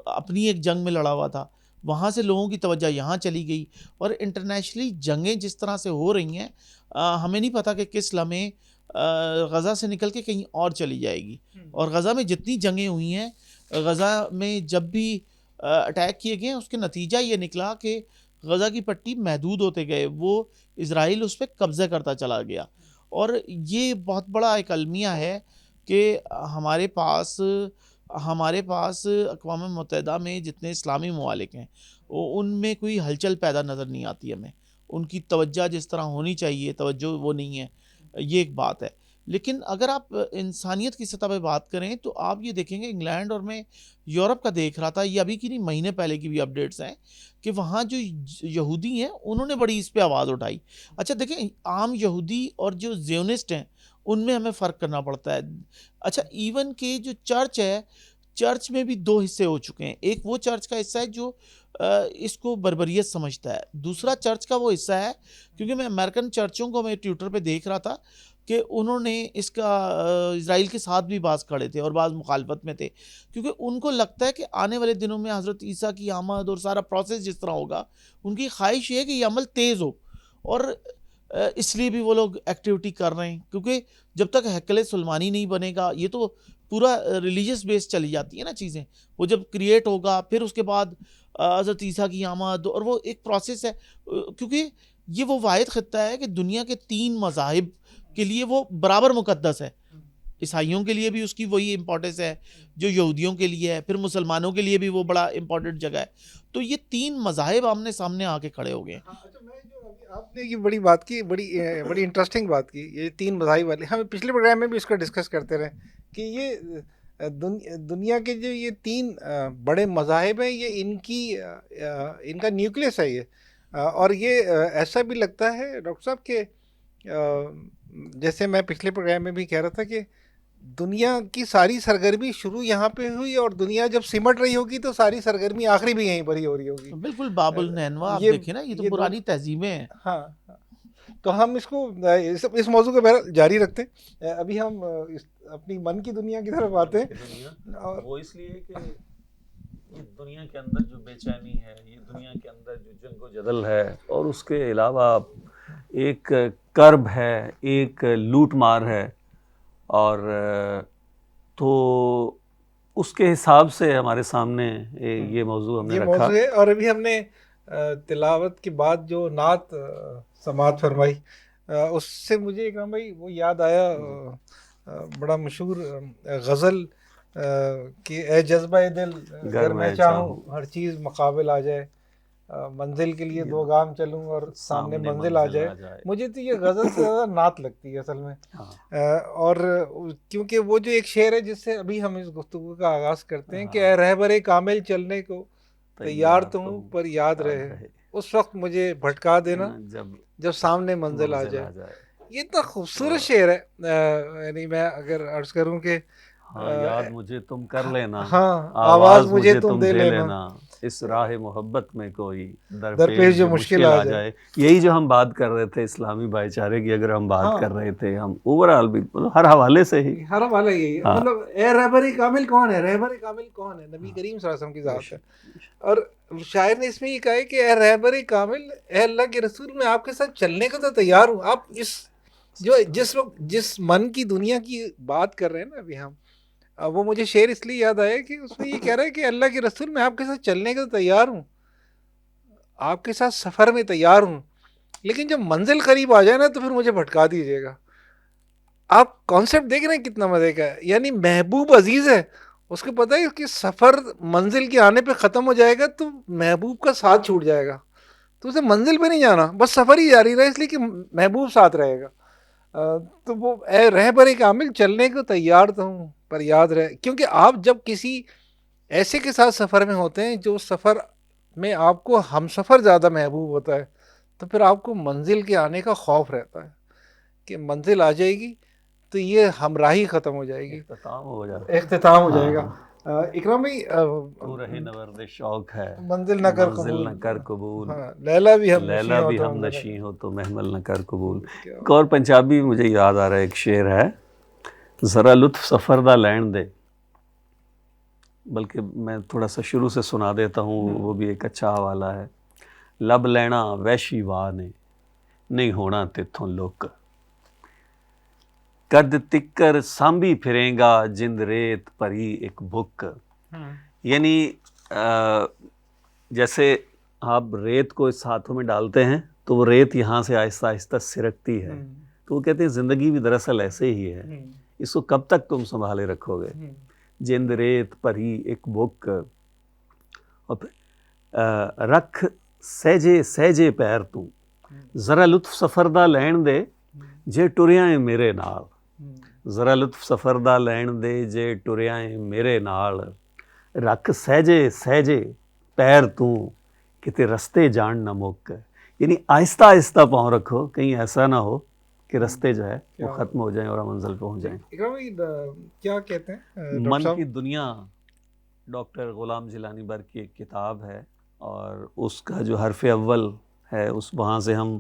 اپنی ایک جنگ میں لڑا ہوا تھا، وہاں سے لوگوں کی توجہ یہاں چلی گئی. اور انٹرنیشنلی جنگیں جس طرح سے ہو رہی ہیں ہمیں نہیں پتہ کہ کس لمحے غزہ سے نکل کے کہیں اور چلی جائے گی. اور غزہ میں جتنی جنگیں ہوئی ہیں غزہ میں جب بھی اٹیک کیے گئے اس کے نتیجہ یہ نکلا کہ غزہ کی پٹی محدود ہوتے گئے، وہ اسرائیل اس پہ قبضہ کرتا چلا گیا. اور یہ بہت بڑا ایک المیہ ہے کہ ہمارے پاس اقوام متحدہ میں جتنے اسلامی ممالک ہیں ان میں کوئی ہلچل پیدا نظر نہیں آتی ہمیں، ان کی توجہ جس طرح ہونی چاہیے توجہ وہ نہیں ہے. یہ ایک بات ہے. لیکن اگر آپ انسانیت کی سطح پہ بات کریں تو آپ یہ دیکھیں گے انگلینڈ، اور میں یورپ کا دیکھ رہا تھا، یہ ابھی کی نہیں مہینے پہلے کی بھی اپڈیٹس ہیں کہ وہاں جو یہودی ہیں انہوں نے بڑی اس پہ آواز اٹھائی. اچھا دیکھیں، عام یہودی اور جو زیونسٹ ہیں ان میں ہمیں فرق کرنا پڑتا ہے. اچھا ایون کہ جو چرچ ہے، چرچ میں بھی دو حصے ہو چکے ہیں. ایک وہ چرچ کا حصہ ہے جو اس کو بربریت سمجھتا ہے، دوسرا چرچ کا وہ حصہ ہے، کیونکہ میں امریکن چرچوں کو میں ٹویٹر پہ دیکھ رہا تھا کہ انہوں نے اس کا اسرائیل کے ساتھ بھی بعض کھڑے تھے اور بعض مخالفت میں تھے، کیونکہ ان کو لگتا ہے کہ آنے والے دنوں میں حضرت عیسیٰ کی آمد اور سارا پروسیس جس طرح ہوگا، ان کی خواہش یہ ہے کہ یہ عمل تیز ہو. اور اس لیے بھی وہ لوگ ایکٹیویٹی کر رہے ہیں، کیونکہ جب تک ہیکل سلیمانی نہیں بنے گا، یہ تو پورا ریلیجیس بیس چلی جاتی ہے نا چیزیں، وہ جب کریٹ ہوگا پھر اس کے بعد حضرت عیسیٰ کی آمد، اور وہ ایک پروسیس ہے. کیونکہ یہ وہ واحد خطہ ہے کہ دنیا کے 3 مذاہب کے لیے وہ برابر مقدس ہے. عیسائیوں کے لیے بھی اس کی وہی امپورٹنس ہے جو یہودیوں کے لیے ہے، پھر مسلمانوں کے لیے بھی وہ بڑا امپورٹنٹ جگہ ہے. تو یہ 3 مذاہب آمنے سامنے آ کے کھڑے ہو گئے. اچھا، میں جو ابھی آپ نے یہ بڑی بات کی، بڑی انٹرسٹنگ بات کی، یہ 3 مذاہب والے، ہم پچھلے پروگرام میں بھی اس کا ڈسکس کرتے رہے کہ یہ دنیا کے جو یہ 3 بڑے مذاہب ہیں، یہ ان کا نیوکلیس ہے یہ. اور یہ ایسا بھی لگتا ہے ڈاکٹر صاحب کہ جیسے میں پچھلے پروگرام میں بھی کہہ رہا تھا کہ دنیا کی ساری سرگرمی شروع یہاں پہ ہوئی، اور دنیا جب سمٹ رہی ہوگی تو ساری سرگرمی آخری بھی یہیں پر ہی ہو رہی ہوگی. بالکل باب النینوا آپ دیکھیں نا، یہ تو پرانی تہذیبیں ہیں. ہاں، تو ہم اس کو اس موضوع کو بہرحال جاری رکھتے ہیں. ابھی ہم اپنی من کی دنیا کی طرف آتے ہیں. وہ اس لیے کہ یہ دنیا کے اندر جو بے چینی ہے، یہ دنیا کے اندر جو جنگ و جدل ہے، اور اس کے علاوہ ایک کرب ہے، ایک لوٹ مار ہے، اور تو اس کے حساب سے ہمارے سامنے یہ موضوع ہم نے رکھا. موضوع ہے. اور ابھی ہم نے تلاوت کے بعد جو نعت سماعت فرمائی، اس سے مجھے اکرام بھائی وہ یاد آیا، بڑا مشہور غزل کہ اے جذبہ دل اگر میں چاہوں ہر چیز مقابل آ جائے، منزل کے لیے 2 گام چلوں اور سامنے منزل آ جائے. مجھے تو یہ غزل سے زیادہ نعت لگتی ہے اصل میں. اور کیونکہ وہ جو ایک شعر ہے جس سے ابھی ہم اس گفتگو کا آغاز کرتے ہیں کہ اے رہبر کامل چلنے کو تیار تو ہوں پر یاد رہے اس وقت مجھے بھٹکا دینا جب سامنے منزل آ جائے. یہ اتنا خوبصورت شعر ہے. یعنی میں اگر عرض کروں کہ یاد مجھے تم کر لینا، ہاں، آواز مجھے تم دے لینا، اس راہ محبت میں کوئی درپیش جو مشکل آ جائے. یہی جو ہم بات کر رہے تھے اسلامی بھائی چارے کی، اگر ہم بات کر رہے تھے، ہم اوورآل بھی ہر حوالے سے ہی، ہر حوالہ یہی ہے. مطلب اے رہبر کامل کون ہے؟ رہبر کامل کون ہے؟ نبی کریم صلی اللہ علیہ وسلم کی ذات ہے. اور شاعر نے اس میں یہ کہا ہے کہ اے رہبر کامل، اے اللہ کے رسول، میں آپ کے ساتھ چلنے کو تو تیار ہوں. آپ جس من کی دنیا کی بات کر رہے ہیں نا ابھی ہم، وہ مجھے شعر اس لیے یاد آیا کہ اس میں یہ کہہ رہا ہے کہ اللہ کے رسول، میں آپ کے ساتھ چلنے کو تیار ہوں، آپ کے ساتھ سفر میں تیار ہوں، لیکن جب منزل قریب آ جائے نا تو پھر مجھے بھٹکا دیجیے گا. آپ کانسیپٹ دیکھ رہے ہیں کتنا مزے کا ہے. یعنی محبوب عزیز ہے، اس کو پتہ ہے کہ سفر منزل کے آنے پہ ختم ہو جائے گا تو محبوب کا ساتھ چھوٹ جائے گا، تو اسے منزل پہ نہیں جانا، بس سفر ہی جاری رہے، اس لیے کہ محبوب ساتھ رہے گا. تو وہ اے رہبر کامل چلنے کو تیار تو ہوں پر یاد رہے. کیونکہ آپ جب کسی ایسے کے ساتھ سفر میں ہوتے ہیں جو سفر میں آپ کو ہم سفر زیادہ محبوب ہوتا ہے، تو پھر آپ کو منزل کے آنے کا خوف رہتا ہے کہ منزل آ جائے گی تو یہ ہمراہی ختم ہو جائے گی، اختتام ہو جائے گا. اکرام بھائی، تو رہے نورد شوق ہے منزل نہ کر قبول، لیلا بھی ہم نشیں ہو تو محمل نہ کر قبول. ایک اور پنجابی مجھے یاد آ رہا ہے، ایک شعر ہے، ذرا لطف سفر دا لین دے، بلکہ میں تھوڑا سا شروع سے سنا دیتا ہوں، وہ بھی ایک اچھا حوالہ ہے. لب لینا وحشی واہ نے نہیں ہونا تیتھوں لک، قد تکر سانبھی پھریں گا جند ریت پری ایک بک، یعنی جیسے آپ ریت کو اس ہاتھوں میں ڈالتے ہیں تو وہ ریت یہاں سے آہستہ آہستہ سرکتی ہے، تو وہ کہتے ہیں زندگی بھی دراصل ایسے ہی ہے، اس کو کب تک تم سنبھالے رکھو گے؟ جند ریت پر ہی ایک بک، اور پھر رکھ سہجے سہجے پیر تو ذرا لطف سفردہ لین دے جے ٹریاں میرے نال، ذرا لطف سفردہ لین دے جے ٹریاں میرے نال، رکھ سہجے سہجے پیر تو کتے رستے جان نہ مک، یعنی آہستہ آہستہ پاؤں رکھو، کہیں ایسا نہ ہو کہ رستے جو ہے وہ ختم ہو جائیں اور منزل پہنچ جائیں۔ اکرام بھائی کیا کہتے ہیں من کی دنیا ڈاکٹر غلام جیلانی برگ کی ایک کتاب ہے، اور اس کا جو حرف اول ہے اس وہاں سے ہم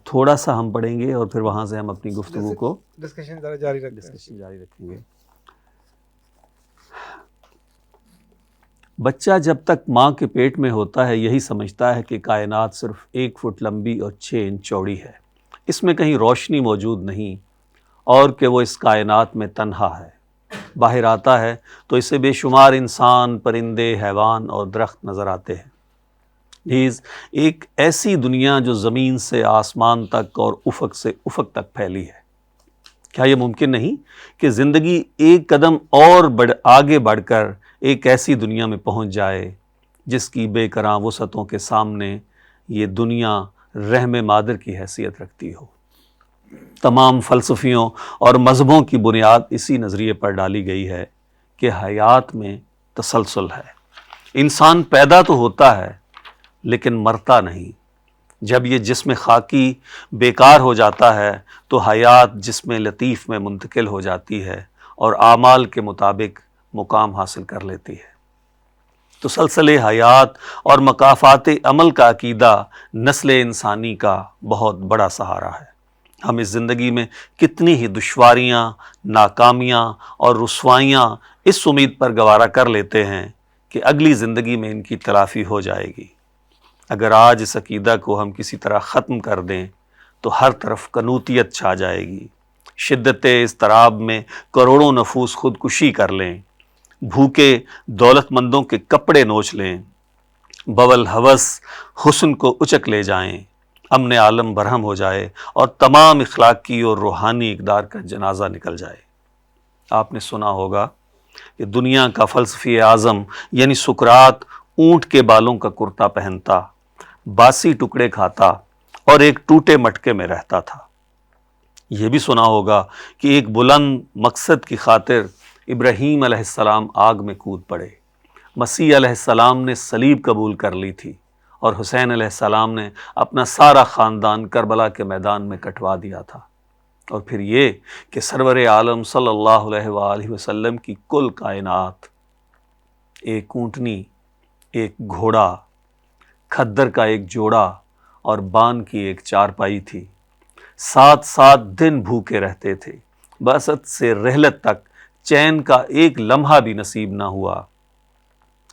تھوڑا سا ہم پڑھیں گے اور پھر وہاں سے ہم اپنی گفتگو کو ڈسکشن جاری رکھتے ہیں۔ جاری رکھیں گے۔ بچہ جب تک ماں کے پیٹ میں ہوتا ہے یہی سمجھتا ہے کہ کائنات صرف 1 فٹ لمبی اور 6 انچ چوڑی ہے، اس میں کہیں روشنی موجود نہیں، اور کہ وہ اس کائنات میں تنہا ہے۔ باہر آتا ہے تو اسے بے شمار انسان، پرندے، حیوان اور درخت نظر آتے ہیں، نیز ایک ایسی دنیا جو زمین سے آسمان تک اور افق سے افق تک پھیلی ہے۔ کیا یہ ممکن نہیں کہ زندگی ایک قدم اور آگے بڑھ کر ایک ایسی دنیا میں پہنچ جائے جس کی بے کراں وسعتوں کے سامنے یہ دنیا رحم مادر کی حیثیت رکھتی ہو؟ تمام فلسفیوں اور مذہبوں کی بنیاد اسی نظریے پر ڈالی گئی ہے کہ حیات میں تسلسل ہے۔ انسان پیدا تو ہوتا ہے لیکن مرتا نہیں۔ جب یہ جسم خاکی بیکار ہو جاتا ہے تو حیات جسم لطیف میں منتقل ہو جاتی ہے اور اعمال کے مطابق مقام حاصل کر لیتی ہے۔ تو سلسلہ حیات اور مکافات عمل کا عقیدہ نسل انسانی کا بہت بڑا سہارا ہے۔ ہم اس زندگی میں کتنی ہی دشواریاں، ناکامیاں اور رسوائیاں اس امید پر گوارا کر لیتے ہیں کہ اگلی زندگی میں ان کی تلافی ہو جائے گی۔ اگر آج اس عقیدہ کو ہم کسی طرح ختم کر دیں تو ہر طرف قنوطیت چھا جائے گی، شدت اضطراب میں کروڑوں نفوس خودکشی کر لیں، بھوکے دولت مندوں کے کپڑے نوچ لیں، بول ہوس حسن کو اچک لے جائیں، امن عالم برہم ہو جائے اور تمام اخلاقی اور روحانی اقدار کا جنازہ نکل جائے۔ آپ نے سنا ہوگا کہ دنیا کا فلسفی اعظم یعنی سقراط اونٹ کے بالوں کا کرتا پہنتا، باسی ٹکڑے کھاتا اور ایک ٹوٹے مٹکے میں رہتا تھا۔ یہ بھی سنا ہوگا کہ ایک بلند مقصد کی خاطر ابراہیم علیہ السلام آگ میں کود پڑے، مسیح علیہ السلام نے صلیب قبول کر لی تھی، اور حسین علیہ السلام نے اپنا سارا خاندان کربلا کے میدان میں کٹوا دیا تھا۔ اور پھر یہ کہ سرور عالم صلی اللہ علیہ وآلہ وسلم کی کل کائنات ایک اونٹنی، ایک گھوڑا، کھدر کا ایک جوڑا اور بان کی ایک چارپائی تھی۔ 7 دن بھوکے رہتے تھے، بعثت سے رحلت تک چین کا ایک لمحہ بھی نصیب نہ ہوا۔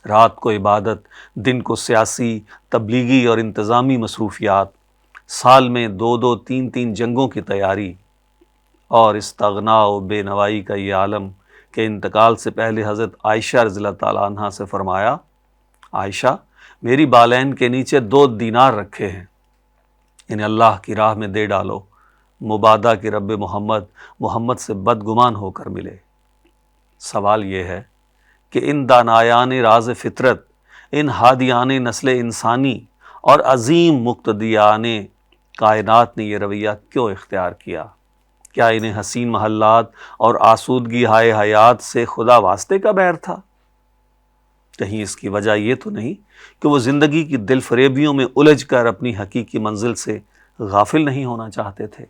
رات کو عبادت، دن کو سیاسی، تبلیغی اور انتظامی مصروفیات، سال میں 2 3 جنگوں کی تیاری، اور استغنا و بے نوائی کا یہ عالم کہ انتقال سے پہلے حضرت عائشہ رضی اللہ تعالیٰ عنہ سے فرمایا، عائشہ میری بالین کے نیچے 2 دینار رکھے ہیں، انہیں اللہ کی راہ میں دے ڈالو، مبادہ کے رب محمد سے بدگمان ہو کر ملے۔ سوال یہ ہے کہ ان دانایان راز فطرت، ان ہادیان نسل انسانی اور عظیم مقتدیان کائنات نے یہ رویہ کیوں اختیار کیا؟ کیا انہیں حسین محلات اور آسودگی ہائے حیات سے خدا واسطے کا بیر تھا؟ کہیں اس کی وجہ یہ تو نہیں کہ وہ زندگی کی دل فریبیوں میں الجھ کر اپنی حقیقی منزل سے غافل نہیں ہونا چاہتے تھے،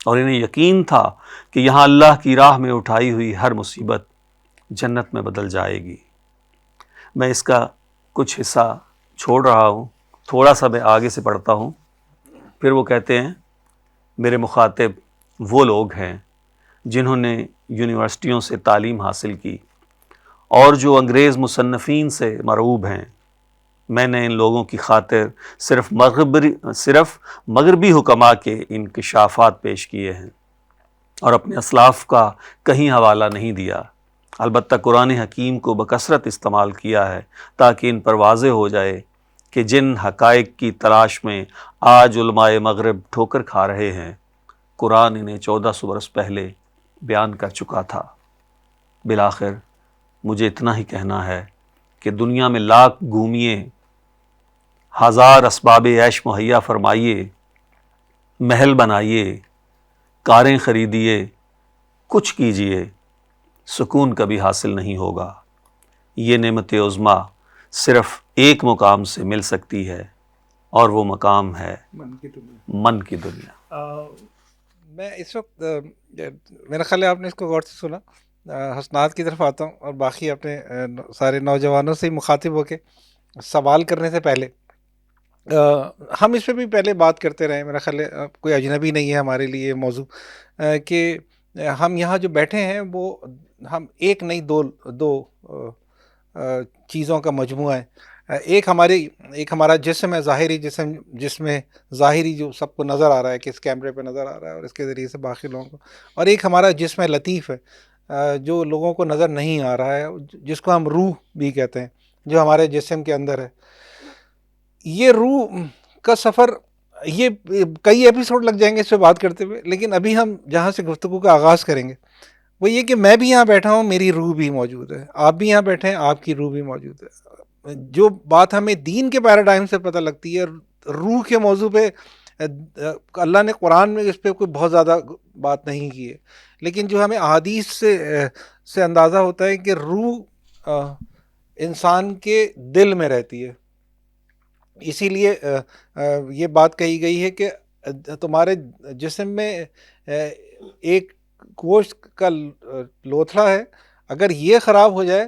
اور انہیں یقین تھا کہ یہاں اللہ کی راہ میں اٹھائی ہوئی ہر مصیبت جنت میں بدل جائے گی؟ میں اس کا کچھ حصہ چھوڑ رہا ہوں، تھوڑا سا میں آگے سے پڑھتا ہوں۔ پھر وہ کہتے ہیں، میرے مخاطب وہ لوگ ہیں جنہوں نے یونیورسٹیوں سے تعلیم حاصل کی اور جو انگریز مصنفین سے مرعوب ہیں۔ میں نے ان لوگوں کی خاطر صرف مغربی حکماء کے انکشافات پیش کیے ہیں اور اپنے اسلاف کا کہیں حوالہ نہیں دیا۔ البتہ قرآن حکیم کو بکثرت استعمال کیا ہے تاکہ ان پر واضح ہو جائے کہ جن حقائق کی تلاش میں آج علماء مغرب ٹھوکر کھا رہے ہیں قرآن انہیں 1400 برس پہلے بیان کر چکا تھا۔ بالآخر مجھے اتنا ہی کہنا ہے کہ دنیا میں لاکھ گھومیے، ہزار اسباب عیش مہیا فرمائیے، محل بنائیے، کاریں خریدیے، کچھ کیجیے، سکون کبھی حاصل نہیں ہوگا۔ یہ نعمت عظمیٰ صرف ایک مقام سے مل سکتی ہے اور وہ مقام ہے من کی دنیا۔ میں اس وقت میرا خیال ہے آپ نے اس کو غور سے سنا، حسنات کی طرف آتا ہوں اور باقی اپنے سارے نوجوانوں سے مخاطب ہو کے سوال کرنے سے پہلے ہم اس پہ بھی پہلے بات کرتے رہے، میرا خیال ہے کوئی اجنبی نہیں ہے ہمارے لیے یہ موضوع، کہ ہم یہاں جو بیٹھے ہیں وہ ہم ایک نہیں دو چیزوں کا مجموعہ ہے۔ ایک ہمارا جسم ہے، ظاہری جسم، جس میں ظاہری جو سب کو نظر آ رہا ہے کہ اس کیمرے پہ نظر آ رہا ہے اور اس کے ذریعے سے باقی لوگوں کو، اور ایک ہمارا جسم ہے لطیف ہے جو لوگوں کو نظر نہیں آ رہا ہے، جس کو ہم روح بھی کہتے ہیں، جو ہمارے جسم کے اندر ہے۔ یہ روح کا سفر، یہ کئی ایپیسوڈ لگ جائیں گے اس پہ بات کرتے ہوئے، لیکن ابھی ہم جہاں سے گفتگو کا آغاز کریں گے وہ یہ کہ میں بھی یہاں بیٹھا ہوں، میری روح بھی موجود ہے، آپ بھی یہاں بیٹھے ہیں، آپ کی روح بھی موجود ہے۔ جو بات ہمیں دین کے پیراڈائم سے پتہ لگتی ہے، روح کے موضوع پہ اللہ نے قرآن میں اس پہ کوئی بہت زیادہ بات نہیں کی ہے، لیکن جو ہمیں احادیث سے اندازہ ہوتا ہے کہ روح انسان کے دل میں رہتی ہے۔ اسی لیے یہ بات کہی گئی ہے کہ تمہارے جسم میں ایک گوشت کا لوتھڑا ہے، اگر یہ خراب ہو جائے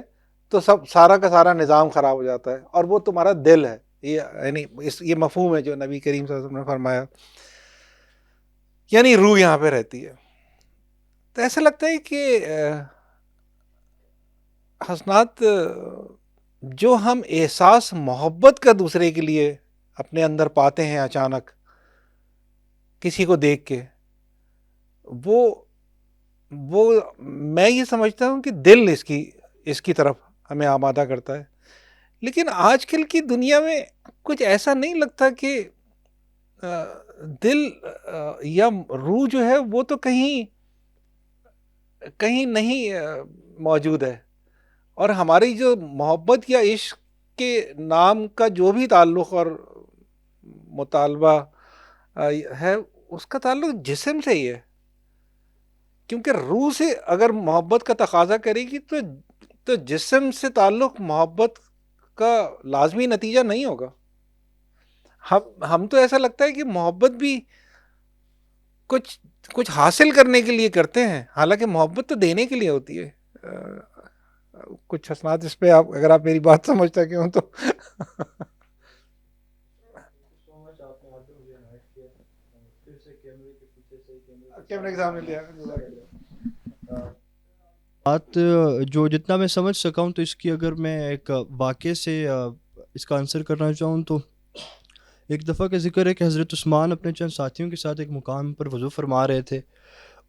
تو سارا کا سارا نظام خراب ہو جاتا ہے، اور وہ تمہارا دل ہے۔ یعنی یہ مفہوم ہے جو نبی کریم صلی اللہ علیہ وسلم نے فرمایا، یعنی روح یہاں پہ رہتی ہے۔ تو ایسا لگتا ہے کہ حسنات، جو ہم احساس محبت کا دوسرے کے لیے اپنے اندر پاتے ہیں اچانک کسی کو دیکھ کے، وہ میں یہ سمجھتا ہوں کہ دل اس کی طرف ہمیں آمادہ کرتا ہے۔ لیکن آج کل کی دنیا میں کچھ ایسا نہیں لگتا کہ دل یا روح جو ہے وہ تو کہیں نہیں موجود ہے، اور ہماری جو محبت یا عشق کے نام کا جو بھی تعلق اور مطالبہ ہے، اس کا تعلق جسم سے ہی ہے، کیونکہ روح سے اگر محبت کا تقاضا کرے گی تو جسم سے تعلق محبت کا لازمی نتیجہ نہیں ہوگا۔ ہم تو ایسا لگتا ہے کہ محبت بھی کچھ حاصل کرنے کے لیے کرتے ہیں، حالانکہ محبت تو دینے کے لیے ہوتی ہے۔ کچھ حسنات اس پہ اگر آپ میری بات سمجھ سکیں ہوں تو۔ کیمرے کے سامنے لیا بات جو جتنا میں سمجھ سکا ہوں، تو اس کی اگر میں ایک واقعے سے اس کا آنسر کرنا چاہوں تو ایک دفعہ کا ذکر ہے کہ حضرت عثمان اپنے چند ساتھیوں کے ساتھ ایک مقام پر وضو فرما رہے تھے،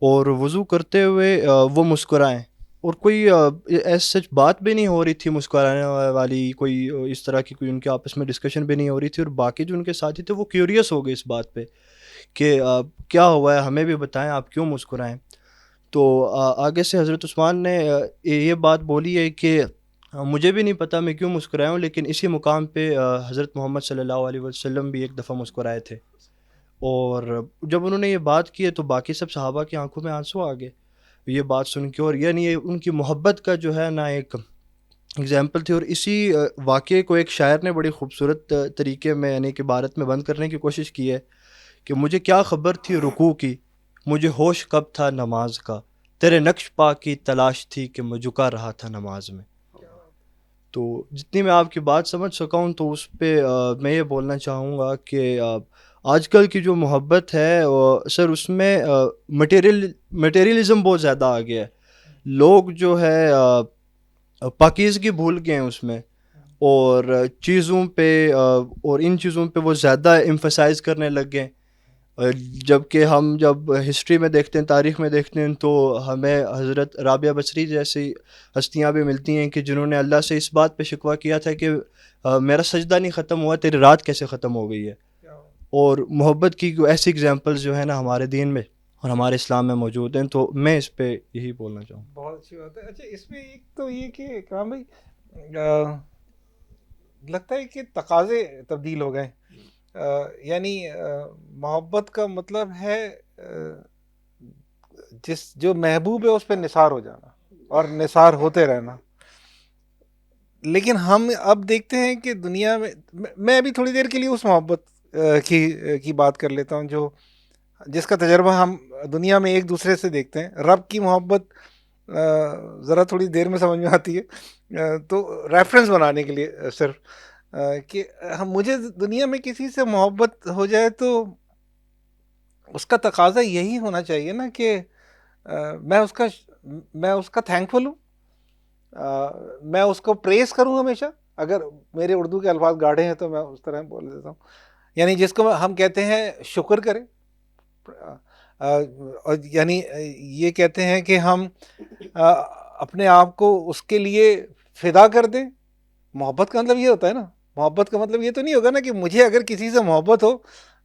اور وضو کرتے ہوئے وہ مسکرائیں، اور کوئی ایسا سچ بات بھی نہیں ہو رہی تھی مسکرانے والی، کوئی اس طرح کی کوئی ان کے آپس میں ڈسکشن بھی نہیں ہو رہی تھی، اور باقی جو ان کے ساتھی تھے وہ کیوریس ہو گئے اس بات پہ کہ کیا ہوا ہے، ہمیں بھی بتائیں، آپ کیوں مسکرائیں۔ تو آگے سے حضرت عثمان نے یہ بات بولی ہے کہ مجھے بھی نہیں پتہ میں کیوں مسکرایا ہوں، لیکن اسی مقام پہ حضرت محمد صلی اللہ علیہ وسلم بھی ایک دفعہ مسکرائے تھے، اور جب انہوں نے یہ بات کی ہے تو باقی سب صحابہ کی آنکھوں میں آنسو آ گئے یہ بات سن کے، اور یعنی یہ ان کی محبت کا جو ہے نا ایک اگزامپل تھی۔ اور اسی واقعے کو ایک شاعر نے بڑی خوبصورت طریقے میں یعنی کہ عبارت میں بند کرنے کی کوشش کی ہے کہ مجھے کیا خبر تھی رکوع کی، مجھے ہوش کب تھا نماز کا، تیرے نقش پا کی تلاش تھی کہ میں جھکا رہا تھا نماز میں۔ تو جتنی میں آپ کی بات سمجھ سکا ہوں تو اس پہ میں یہ بولنا چاہوں گا کہ آج کل کی جو محبت ہے سر، اس میں مٹیریلزم بہت زیادہ آ گیا ہے، لوگ جو ہے پاکیزگی بھول گئے ہیں اس میں، اور چیزوں پہ اور ان چیزوں پہ وہ زیادہ ایمفسائز کرنے لگ گئے، جبکہ ہم جب ہسٹری میں دیکھتے ہیں، تاریخ میں دیکھتے ہیں، تو ہمیں حضرت رابعہ بصری جیسی ہستیاں بھی ملتی ہیں کہ جنہوں نے اللہ سے اس بات پہ شکوہ کیا تھا کہ میرا سجدہ نہیں ختم ہوا، تیری رات کیسے ختم ہو گئی ہے. اور محبت کی ایسی اگزامپلز جو ہے نا ہمارے دین میں اور ہمارے اسلام میں موجود ہیں. تو میں اس پہ یہی بولنا چاہوں گا. بہت اچھی بات ہے. اچھا اس میں ایک تو یہ کہ کام بھائی لگتا ہے کہ تقاضے تبدیل ہو گئے. یعنی محبت کا مطلب ہے جو محبوب ہے اس پہ نثار ہو جانا اور نثار ہوتے رہنا. لیکن ہم اب دیکھتے ہیں کہ دنیا میں ابھی تھوڑی دیر کے لیے اس محبت کی بات کر لیتا ہوں جس کا تجربہ ہم دنیا میں ایک دوسرے سے دیکھتے ہیں. رب کی محبت ذرا تھوڑی دیر میں سمجھ میں آتی ہے، تو ریفرنس بنانے کے لیے صرف کہ مجھے دنیا میں کسی سے محبت ہو جائے تو اس کا تقاضا یہی ہونا چاہیے نا کہ میں اس کا تھینکفل ہوں، میں اس کو پریز کروں ہمیشہ. اگر میرے اردو کے الفاظ گاڑھے ہیں تو میں اس طرح بول دیتا ہوں. یعنی جس کو ہم کہتے ہیں شکر کریں، اور یعنی یہ کہتے ہیں کہ ہم اپنے آپ کو اس کے لیے فدا کر دیں. محبت کا مطلب یہ ہوتا ہے نا. محبت کا مطلب یہ تو نہیں ہوگا نا کہ مجھے اگر کسی سے محبت ہو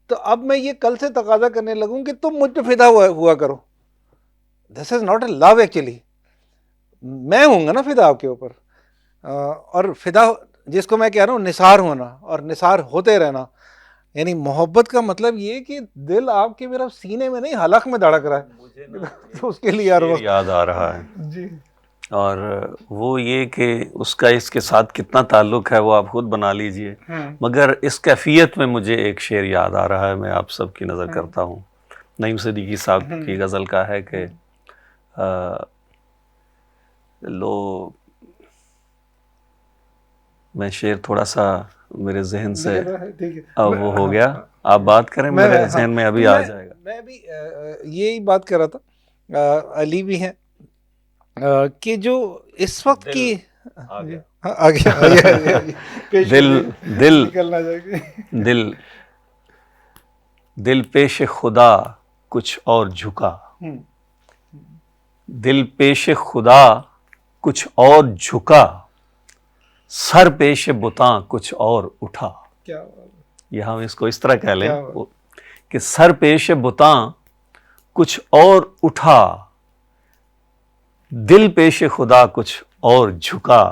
تو اب میں یہ کل سے تقاضا کرنے لگوں کہ تم مجھ پہ فدا ہوا کرو. This is not a love actually. میں ہوں گا نا فدا آپ کے اوپر. اور فدا جس کو میں کہہ رہا ہوں نثار ہونا اور نثار ہوتے رہنا. یعنی محبت کا مطلب یہ کہ دل آپ کے میرا سینے میں نہیں حلق میں دھڑک رہا ہے. مجھے نا تو اس کے لیے ہر وقت یاد آ رہا ہے، جی. اور وہ یہ کہ اس کا اس کے ساتھ کتنا تعلق ہے وہ آپ خود بنا لیجئے، مگر اس کیفیت میں مجھے ایک شعر یاد آ رہا ہے، میں آپ سب کی نظر کرتا ہوں. نعیم صدیقی صاحب کی غزل کا ہے کہ میں شعر تھوڑا سا میرے ذہن سے اب وہ ہو گیا، آپ بات کریں، میرے ذہن میں ابھی آ جائے گا. میں بھی یہی بات کر رہا تھا. علی بھی ہیں کہ جو اس وقت کی دل پیش خدا کچھ اور جھکا، دل پیش خدا کچھ اور جھکا، سر پیش بتاں کچھ اور اٹھا. یہ ہم اس کو اس طرح کہہ لیں کہ سر پیش بتاں کچھ اور اٹھا، دل پیش خدا کچھ اور جھکا،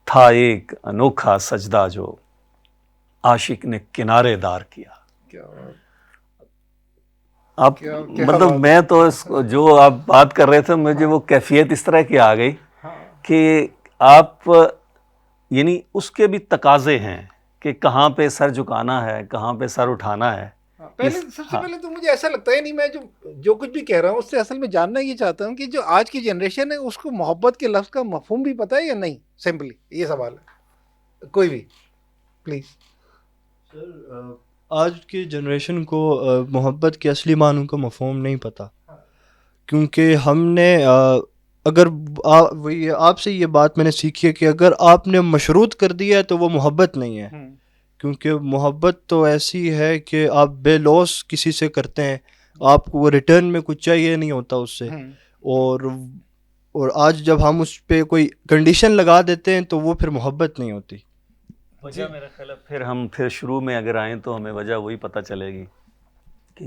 تھا ایک انوکھا سجدہ جو عاشق نے کنارے دار کیا. آپ مطلب میں تو جو آپ بات کر رہے تھے مجھے وہ کیفیت اس طرح کی آ گئی کہ آپ یعنی اس کے بھی تقاضے ہیں کہ کہاں پہ سر جھکانا ہے، کہاں پہ سر اٹھانا ہے. سب سے پہلے تو مجھے ایسا لگتا ہے، نہیں میں جو کچھ بھی کہہ رہا ہوں اس سے اصل میں جاننا یہ چاہتا ہوں کہ جو آج کی جنریشن ہے اس کو محبت کے لفظ کا مفہوم بھی پتہ ہے یا نہیں. سمپلی یہ سوال ہے، کوئی بھی پلیز. سر آج کی جنریشن کو محبت کے اصلی معنوں کا مفہوم نہیں پتہ، کیونکہ ہم نے اگر آپ سے یہ بات میں نے سیکھی ہے کہ اگر آپ نے مشروط کر دیا ہے تو وہ محبت نہیں ہے. کیونکہ محبت تو ایسی ہے کہ آپ بے لوث کسی سے کرتے ہیں، آپ کو وہ ریٹرن میں کچھ چاہیے نہیں ہوتا اس سے. اور آج جب ہم اس پہ کوئی کنڈیشن لگا دیتے ہیں تو وہ پھر محبت نہیں ہوتی. وجہ میرا خیال ہے پھر شروع میں اگر آئیں تو ہمیں وجہ وہی پتہ چلے گی کہ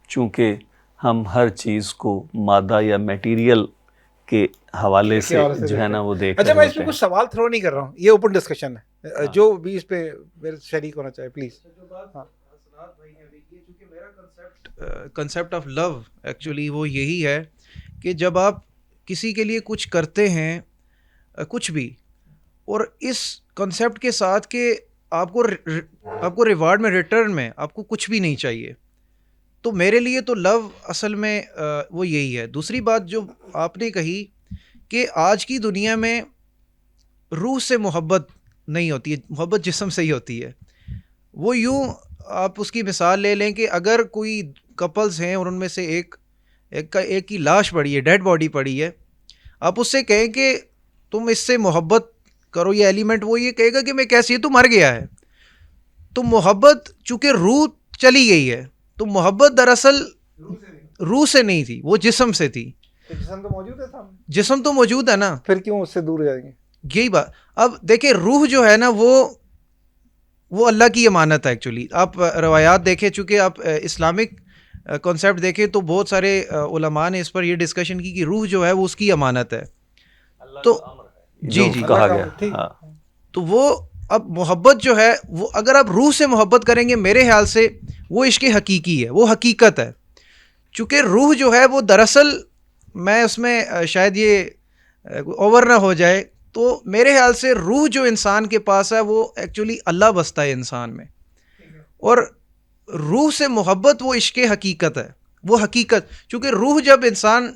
چونکہ ہم ہر چیز کو مادہ یا میٹیریل کے حوالے سے جو ہے نا وہ دیکھ. اچھا میں اس میں کچھ سوال تھرو نہیں کر رہا ہوں، یہ اوپن ڈسکشن ہے، جو بھی اس پہ میرے شریک ہونا چاہے please. Concept of love actually وہ یہی ہے کہ جب آپ کسی کے لیے کچھ کرتے ہیں کچھ بھی، اور اس کنسیپٹ کے ساتھ کہ آپ کو ریوارڈ میں ریٹرن میں آپ کو کچھ بھی نہیں چاہیے، تو میرے لیے تو لو اصل میں وہ یہی ہے. دوسری بات جو آپ نے کہی کہ آج کی دنیا میں روح سے محبت نہیں ہوتی ہے، محبت جسم سے ہی ہوتی ہے. وہ یوں آپ اس کی مثال لے لیں کہ اگر کوئی کپلز ہیں اور ان میں سے ایک کی لاش پڑی ہے، ڈیڈ باڈی پڑی ہے، آپ اس سے کہیں کہ تم اس سے محبت کرو، یہ ایلیمنٹ وہ یہ کہے گا کہ میں کیسی ہے، تو مر گیا ہے. تو محبت چونکہ روح چلی گئی ہے تو محبت دراصل روح سے نہیں تھی، وہ جسم سے تھی. جسم تو موجود ہے سامنے، جسم تو موجود ہے نا. پھر کیوں اس سے دور جائیں گے؟ یہی بات. اب دیکھیں روح جو ہے نا وہ اللہ کی امانت ہے ایکچولی. آپ روایات دیکھیں، چونکہ آپ اسلامک کانسیپٹ دیکھیں تو بہت سارے علماء نے اس پر یہ ڈسکشن کی کہ روح جو ہے وہ اس کی امانت ہے. تو جی جو جی کہا اللہ گیا. کا ٹھیک. ہاں تو وہ اب محبت جو ہے وہ اگر آپ روح سے محبت کریں گے میرے خیال سے وہ عشق حقیقی ہے، وہ حقیقت ہے. چونکہ روح جو ہے وہ دراصل میں اس میں شاید یہ اوور نہ ہو جائے تو میرے خیال سے روح جو انسان کے پاس ہے وہ ایکچولی اللہ بستا ہے انسان میں. اور روح سے محبت وہ عشق حقیقت ہے، وہ حقیقت. چونکہ روح جب انسان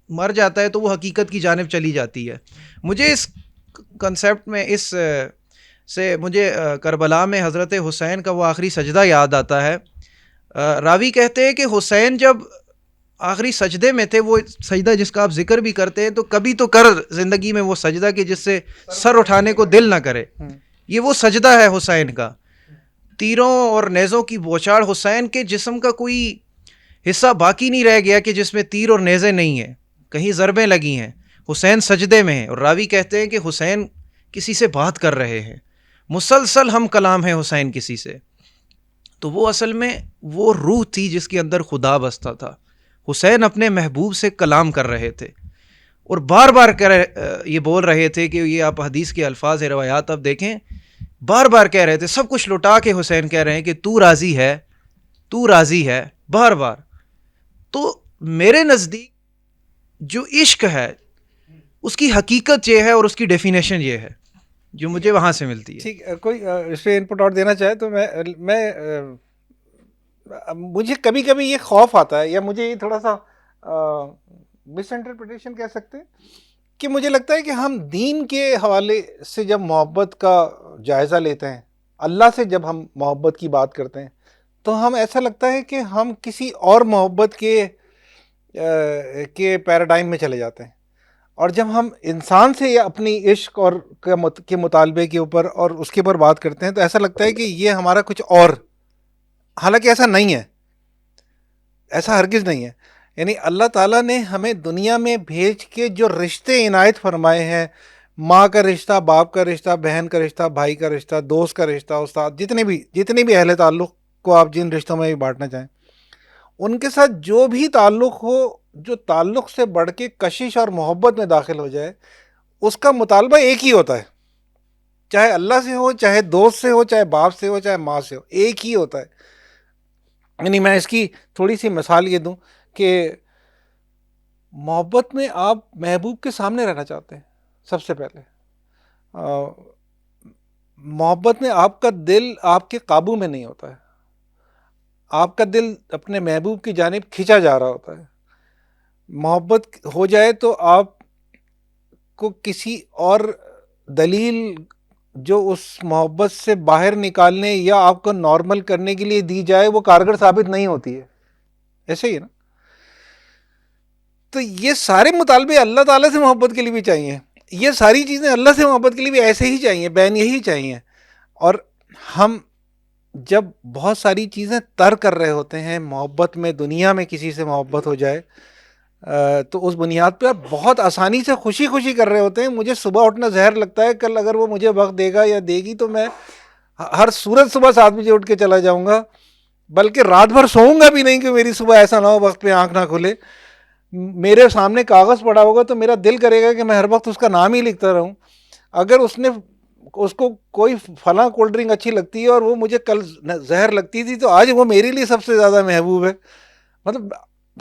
مر جاتا ہے تو وہ حقیقت کی جانب چلی جاتی ہے. مجھے اس کنسیپٹ میں اس سے مجھے کربلا میں حضرت حسین کا وہ آخری سجدہ یاد آتا ہے. راوی کہتے ہیں کہ حسین جب آخری سجدے میں تھے، وہ سجدہ جس کا آپ ذکر بھی کرتے ہیں، تو کبھی تو کر زندگی میں وہ سجدہ کہ جس سے سر اٹھانے کو دل نہ کرے. یہ وہ سجدہ ہے حسین کا. تیروں اور نیزوں کی بوچھاڑ، حسین کے جسم کا کوئی حصہ باقی نہیں رہ گیا کہ جس میں تیر اور نیزیں نہیں ہیں، کہیں ضربیں لگی ہیں. حسین سجدے میں ہیں، اور راوی کہتے ہیں کہ حسین کسی سے بات کر رہے ہیں، مسلسل ہم کلام ہے حسین کسی سے. تو وہ اصل میں وہ روح تھی جس کے اندر خدا بستا تھا. حسین اپنے محبوب سے کلام کر رہے تھے اور بار بار یہ بول رہے تھے کہ یہ آپ حدیث کے الفاظ روایات اب دیکھیں، بار بار کہہ رہے تھے، سب کچھ لٹا کے حسین کہہ رہے ہیں کہ تو راضی ہے، تو راضی ہے، بار بار. تو میرے نزدیک جو عشق ہے اس کی حقیقت یہ ہے اور اس کی ڈیفینیشن یہ ہے جو مجھے وہاں سے ملتی ہے. ٹھیک. کوئی اس پہ انپٹ اور دینا چاہے تو میں مجھے کبھی کبھی یہ خوف آتا ہے، یا مجھے یہ تھوڑا سا مس انٹرپریٹیشن کہہ سکتے ہیں، کہ مجھے لگتا ہے کہ ہم دین کے حوالے سے جب محبت کا جائزہ لیتے ہیں، اللہ سے جب ہم محبت کی بات کرتے ہیں، تو ہم ایسا لگتا ہے کہ ہم کسی اور محبت کے پیراڈائم میں چلے جاتے ہیں. اور جب ہم انسان سے یا اپنی عشق اور کے مطالبے کے اوپر اور اس کے اوپر بات کرتے ہیں تو ایسا لگتا ہے کہ یہ ہمارا کچھ اور، حالانکہ ایسا نہیں ہے، ایسا ہرگز نہیں ہے. یعنی اللہ تعالیٰ نے ہمیں دنیا میں بھیج کے جو رشتے عنایت فرمائے ہیں، ماں کا رشتہ، باپ کا رشتہ، بہن کا رشتہ، بھائی کا رشتہ، دوست کا رشتہ، استاد، جتنے بھی اہل تعلق کو آپ جن رشتوں میں بھی بانٹنا چاہیں، ان کے ساتھ جو بھی تعلق ہو، جو تعلق سے بڑھ کے کشش اور محبت میں داخل ہو جائے، اس کا مطالبہ ایک ہی ہوتا ہے، چاہے اللہ سے ہو، چاہے دوست سے ہو، چاہے باپ سے ہو، چاہے ماں سے ہو، ایک ہی ہوتا ہے. یعنی میں اس کی تھوڑی سی مثال یہ دوں کہ محبت میں آپ محبوب کے سامنے رہنا چاہتے ہیں. سب سے پہلے محبت میں آپ کا دل آپ کے قابو میں نہیں ہوتا ہے، آپ کا دل اپنے محبوب کی جانب کھینچا جا رہا ہوتا ہے. محبت ہو جائے تو آپ کو کسی اور دلیل جو اس محبت سے باہر نکالنے یا آپ کو نارمل کرنے کے لیے دی جائے وہ کارگر ثابت نہیں ہوتی ہے. ایسے ہی ہے نا؟ تو یہ سارے مطالبے اللہ تعالیٰ سے محبت کے لیے بھی چاہیے، یہ ساری چیزیں اللہ سے محبت کے لیے بھی ایسے ہی چاہیے، بین یہی چاہیے. اور ہم جب بہت ساری چیزیں ترک کر رہے ہوتے ہیں محبت میں، دنیا میں کسی سے محبت ہو جائے تو اس بنیاد پہ آپ بہت آسانی سے خوشی کر رہے ہوتے ہیں. مجھے صبح اٹھنا زہر لگتا ہے، کل اگر وہ مجھے وقت دے گا یا دے گی تو میں ہر صورت صبح 7 بجے اٹھ کے چلا جاؤں گا، بلکہ رات بھر سوؤں گا بھی نہیں کہ میری صبح ایسا نہ ہو وقت پہ آنکھ نہ کھلے. میرے سامنے کاغذ پڑا ہوگا تو میرا دل کرے گا کہ میں ہر وقت اس کا نام ہی لکھتا رہوں. اگر اس کو کوئی فلاں کولڈ ڈرنک اچھی لگتی ہے اور وہ مجھے کل زہر لگتی تھی تو آج وہ میرے لیے سب سے زیادہ محبوب ہے. مطلب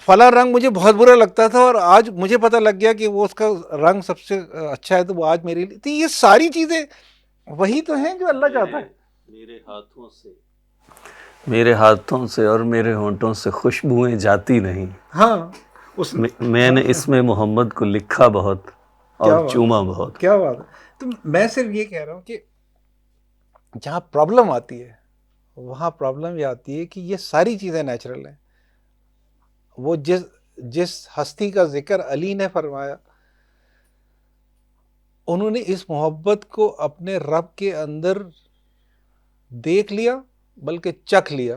فلاں رنگ مجھے بہت برا لگتا تھا اور آج مجھے پتہ لگ گیا کہ وہ اس کا رنگ سب سے اچھا ہے تو وہ آج میرے لیے. تو یہ ساری چیزیں وہی تو ہیں جو اللہ چاہتا ہے. میرے ہاتھوں سے اور میرے ہونٹوں سے خوشبوئیں جاتی نہیں. ہاں میں نے اس میں محمد کو لکھا بہت اور چوما بہت. کیا بات ہے. تو میں صرف یہ کہہ رہا ہوں کہ جہاں پرابلم آتی ہے وہاں پرابلم یہ آتی ہے کہ یہ ساری چیزیں نیچرل ہیں. وہ جس ہستی کا ذکر علی نے فرمایا، انہوں نے اس محبت کو اپنے رب کے اندر دیکھ لیا بلکہ چکھ لیا.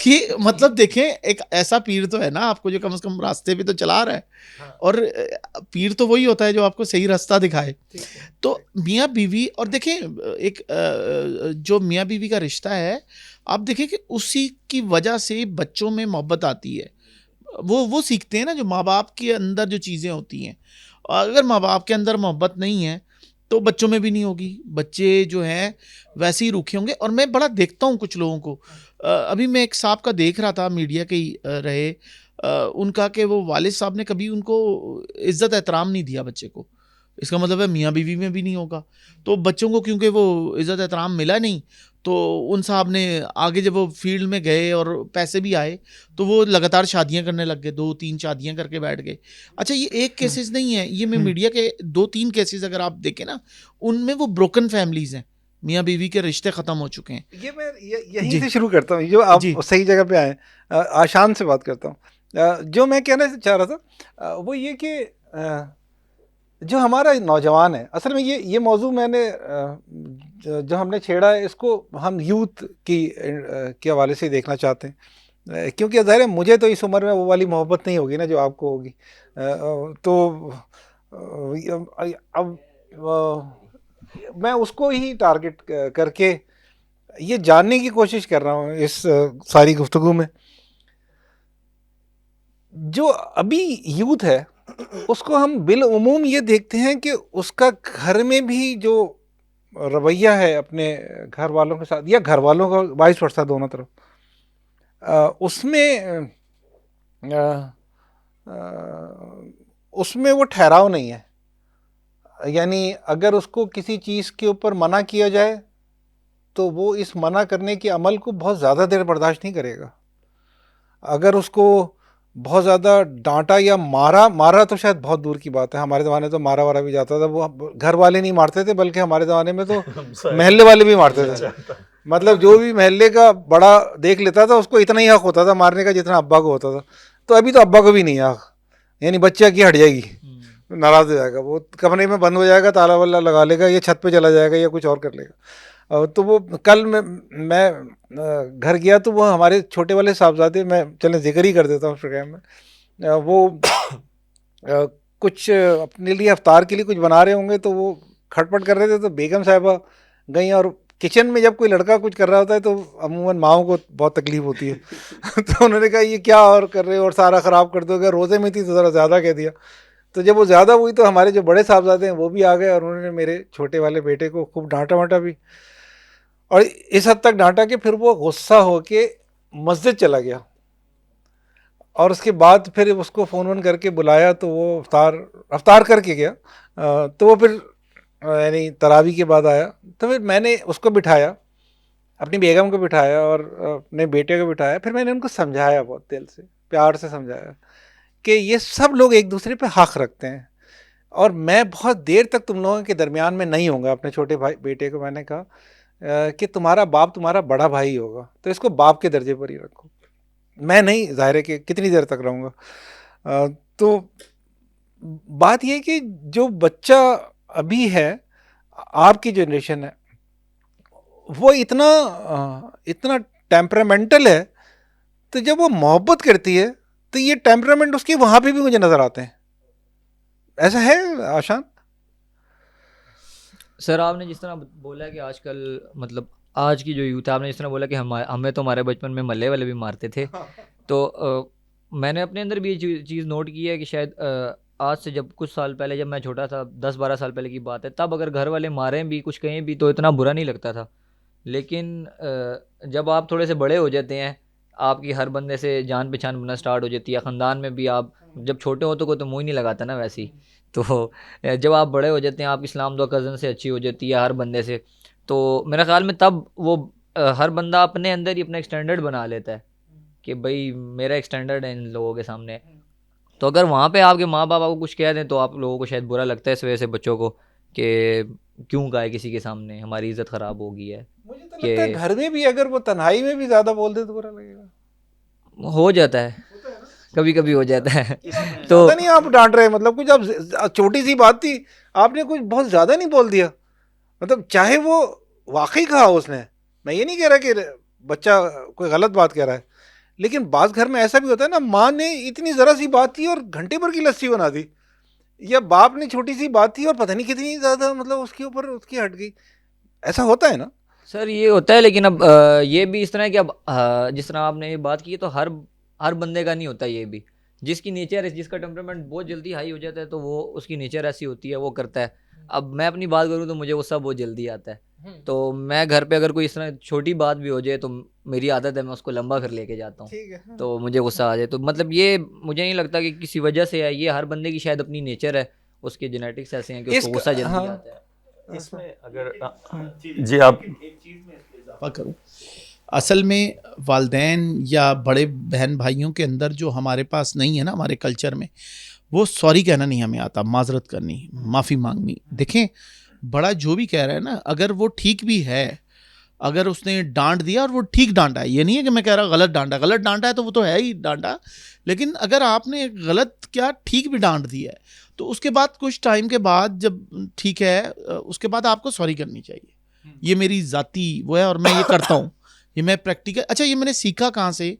کہ مطلب دیکھیں ایک ایسا پیر تو ہے نا آپ کو جو کم از کم راستے پہ تو چلا رہا ہے, اور پیر تو وہی ہوتا ہے جو آپ کو صحیح راستہ دکھائے. تو میاں بیوی, اور دیکھیں ایک جو میاں بیوی کا رشتہ ہے آپ دیکھیں کہ اسی کی وجہ سے بچوں میں محبت آتی ہے. وہ سیکھتے ہیں نا جو ماں باپ کے اندر جو چیزیں ہوتی ہیں. اور اگر ماں باپ کے اندر محبت نہیں ہے تو بچوں میں بھی نہیں ہوگی, بچے جو ہیں ویسے ہی روکھے ہوں گے. اور میں بڑا دیکھتا ہوں کچھ لوگوں کو, ابھی میں ایک صاحب کا دیکھ رہا تھا, میڈیا کے ہی رہے, ان کا کہ وہ والد صاحب نے کبھی ان کو عزت احترام نہیں دیا بچے کو. اس کا مطلب ہے میاں بیوی میں بھی نہیں ہوگا. تو بچوں کو کیونکہ وہ عزت احترام ملا نہیں, تو ان صاحب نے آگے جب وہ فیلڈ میں گئے اور پیسے بھی آئے تو وہ لگاتار شادیاں کرنے لگ گئے, 2-3 شادیاں کر کے بیٹھ گئے. اچھا یہ ایک کیسز نہیں ہے, یہ میں میڈیا کے 2-3 کیسز اگر آپ دیکھیں نا, ان میں وہ بروکن فیملیز ہیں, میاں بیوی کے رشتے ختم ہو چکے ہیں. یہ میں یہیں سے شروع کرتا ہوں, جو آپ صحیح جگہ پہ آئے. آشان سے بات کرتا ہوں. جو میں کہنا چاہ رہا تھا وہ یہ کہ جو ہمارا نوجوان ہے, اصل میں یہ موضوع میں نے جو ہم نے چھیڑا ہے اس کو ہم یوتھ کے حوالے سے دیکھنا چاہتے ہیں, کیونکہ ظاہر ہے مجھے تو اس عمر میں وہ والی محبت نہیں ہوگی نا جو آپ کو ہوگی. تو اب میں اس کو ہی ٹارگٹ کر کے یہ جاننے کی کوشش کر رہا ہوں اس ساری گفتگو میں, جو ابھی یوتھ ہے اس کو ہم بالعموم یہ دیکھتے ہیں کہ اس کا گھر میں بھی جو رویہ ہے اپنے گھر والوں کے ساتھ, یا گھر والوں کا وائس ورثہ دونوں طرف, اس میں وہ ٹھہراؤ نہیں ہے. یعنی اگر اس کو کسی چیز کے اوپر منع کیا جائے تو وہ اس منع کرنے کے عمل کو بہت زیادہ دیر برداشت نہیں کرے گا. اگر اس کو بہت زیادہ ڈانٹا یا مارا تو شاید بہت دور کی بات ہے, ہمارے زمانے تو مارا وارا بھی جاتا تھا, وہ گھر والے نہیں مارتے تھے بلکہ ہمارے زمانے میں تو محلے والے بھی مارتے تھے. مطلب جو بھی محلے کا بڑا دیکھ لیتا تھا اس کو اتنا ہی حق ہوتا تھا مارنے کا جتنا ابا کو ہوتا تھا. تو ابھی تو ابا کو بھی نہیں حق, یعنی بچہ کی ہٹ جائے گی, ناراض ہو جائے گا, وہ کمرے میں بند ہو جائے گا, تالا والا لگا لے گا, یا چھت پہ چلا جائے گا یا کچھ اور کر لے گا. تو وہ کل میں گھر گیا تو وہ ہمارے چھوٹے والے صاحبزادے, میں چلیں ذکر ہی کر دیتا ہوں اس پروگرام میں, وہ کچھ اپنے لیے افطار کے لیے کچھ بنا رہے ہوں گے تو وہ کھٹ پٹ کر رہے تھے, تو بیگم صاحبہ گئیں, اور کچن میں جب کوئی لڑکا کچھ کر رہا ہوتا ہے تو عموماً ماؤں کو بہت تکلیف ہوتی ہے. تو انہوں نے کہا یہ کیا اور کر رہے ہو, اور سارا خراب کر دو گے, روزے میں تھی تو ذرا زیادہ کہہ دیا. تو جب وہ زیادہ ہوئی تو ہمارے جو بڑے صاحبزادے ہیں وہ بھی آ گئے, اور انہوں نے میرے چھوٹے والے بیٹے کو خوب ڈانٹا واٹا بھی, اور اس حد تک ڈانٹا کہ پھر وہ غصہ ہو کے مسجد چلا گیا, اور اس کے بعد پھر اس کو فون کر کے بلایا تو وہ افطار کر کے گیا. تو وہ پھر یعنی تراویح کے بعد آیا, تو پھر میں نے اس کو بٹھایا, اپنی بیگم کو بٹھایا اور اپنے بیٹے کو بٹھایا. پھر میں نے ان کو سمجھایا, بہت دل سے پیار سے سمجھایا کہ یہ سب لوگ ایک دوسرے پہ حق رکھتے ہیں, اور میں بہت دیر تک تم لوگوں کے درمیان میں نہیں ہوں گا. اپنے چھوٹے بھائی بیٹے کو میں نے کہا کہ تمہارا باپ تمہارا بڑا بھائی ہوگا, تو اس کو باپ کے درجے پر ہی رکھو. میں نہیں, ظاہر ہے کہ کتنی دیر تک رہوں گا. تو بات یہ کہ جو بچہ ابھی ہے, آپ کی جنریشن ہے, وہ اتنا ٹیمپرامنٹل ہے, تو جب وہ محبت کرتی ہے تو یہ ٹیمپرامنٹ اس کے وہاں پہ بھی مجھے نظر آتے ہیں. ایسا ہے آشان؟ سر آپ نے جس طرح بولا کہ آج کل مطلب آج کی جو یوتھ ہے, آپ نے جس طرح بولا کہ ہمیں تو ہمارے بچپن میں محلے والے بھی مارتے تھے, تو میں نے اپنے اندر بھی یہ چیز نوٹ کی ہے کہ شاید آج سے جب کچھ سال پہلے, جب میں چھوٹا تھا 10-12 سال پہلے کی بات ہے, تب اگر گھر والے ماریں بھی کچھ کہیں بھی تو اتنا برا نہیں لگتا تھا. لیکن جب آپ تھوڑے سے بڑے ہو جاتے ہیں, آپ کی ہر بندے سے جان پہچان بننا سٹارٹ ہو جاتی ہے, خاندان میں بھی آپ جب چھوٹے ہو تو کوئی تو منہ ہی نہیں لگاتا نا ویسے ہی, تو جب آپ بڑے ہو جاتے ہیں آپ کی اسلام دعا کزن سے اچھی ہو جاتی ہے ہر بندے سے, تو میرا خیال میں تب وہ ہر بندہ اپنے اندر ہی اپنا ایک اسٹینڈرڈ بنا لیتا ہے کہ بھائی میرا ایک اسٹینڈرڈ ہے ان لوگوں کے سامنے. تو اگر وہاں پہ آپ کے ماں باپ کو کچھ کہہ دیں تو آپ لوگوں کو شاید برا لگتا ہے اس وجہ سے بچوں کو کہ کیوں کہا ہے کسی کے سامنے, ہماری عزت خراب ہو گئی ہے. مجھے تو لگتا ہے گھر میں بھی اگر وہ تنہائی میں بھی زیادہ بول دے تو برا لگے گا. ہو جاتا ہے, کبھی کبھی ہو جاتا ہے. تو نہیں آپ ڈانٹ رہے, مطلب کچھ اب چھوٹی سی بات تھی, آپ نے کچھ بہت زیادہ نہیں بول دیا, مطلب چاہے وہ واقعی کہا اس نے, میں یہ نہیں کہہ رہا کہ بچہ کوئی غلط بات کہہ رہا ہے, لیکن بعض گھر میں ایسا بھی ہوتا ہے نا، ماں نے اتنی ذرا سی بات کی اور گھنٹے بھر کی لسی بنا دی، یا باپ نے چھوٹی سی بات کی اور پتہ نہیں کتنی زیادہ مطلب اس کے اوپر اس کی ہٹ گئی. ایسا ہوتا ہے نا؟ سر یہ ہوتا ہے، لیکن اب یہ بھی اس طرح ہے کہ اب جس طرح آپ نے یہ بات کی تو ہر بندے کا نہیں ہوتا یہ بھی. جس کی نیچر ہے، جس کا ٹیمپرامنٹ بہت جلدی ہائی ہو جاتا ہے تو وہ اس کی نیچر ایسی ہوتی ہے، وہ کرتا ہے. اب میں اپنی بات کروں تو مجھے غصہ بہت جلدی آتا ہے، تو میں گھر پہ اگر کوئی اس طرح چھوٹی بات بھی ہو جائے تو میری عادت ہے میں اس کو لمبا پھر لے کے جاتا ہوں، ٹھیک ہے. تو مجھے غصہ آ جائے. تو مطلب یہ مجھے نہیں لگتا کہ کسی وجہ سے ہے، یہ ہر بندے کی شاید اپنی نیچر ہے، اس کے جینیٹکس ایسے ہیں کہ اس کو غصہ جلدی آتا ہے. اس میں اگر جی آپ اضافہ کروں، اصل میں والدین یا بڑے بہن بھائیوں کے اندر جو ہمارے پاس نہیں ہے نا، ہمارے کلچر میں، وہ سوری کہنا نہیں ہمیں آتا، معذرت کرنی، معافی مانگنی. دیکھیں بڑا جو بھی کہہ رہا ہے نا، اگر وہ ٹھیک بھی ہے، اگر اس نے ڈانٹ دیا اور وہ ٹھیک ڈانٹا ہے، یہ نہیں ہے کہ میں کہہ رہا غلط ڈانٹا ہے تو وہ تو ہے ہی ڈانٹا، لیکن اگر آپ نے غلط کیا ٹھیک بھی ڈانٹ دیا ہے تو اس کے بعد کچھ ٹائم کے بعد جب ٹھیک ہے اس کے بعد آپ کو سوری کرنی چاہیے. یہ میری ذاتی وہ ہے اور میں یہ کرتا ہوں، یہ میں پریکٹیکل. اچھا یہ میں نے سیکھا کہاں سے؟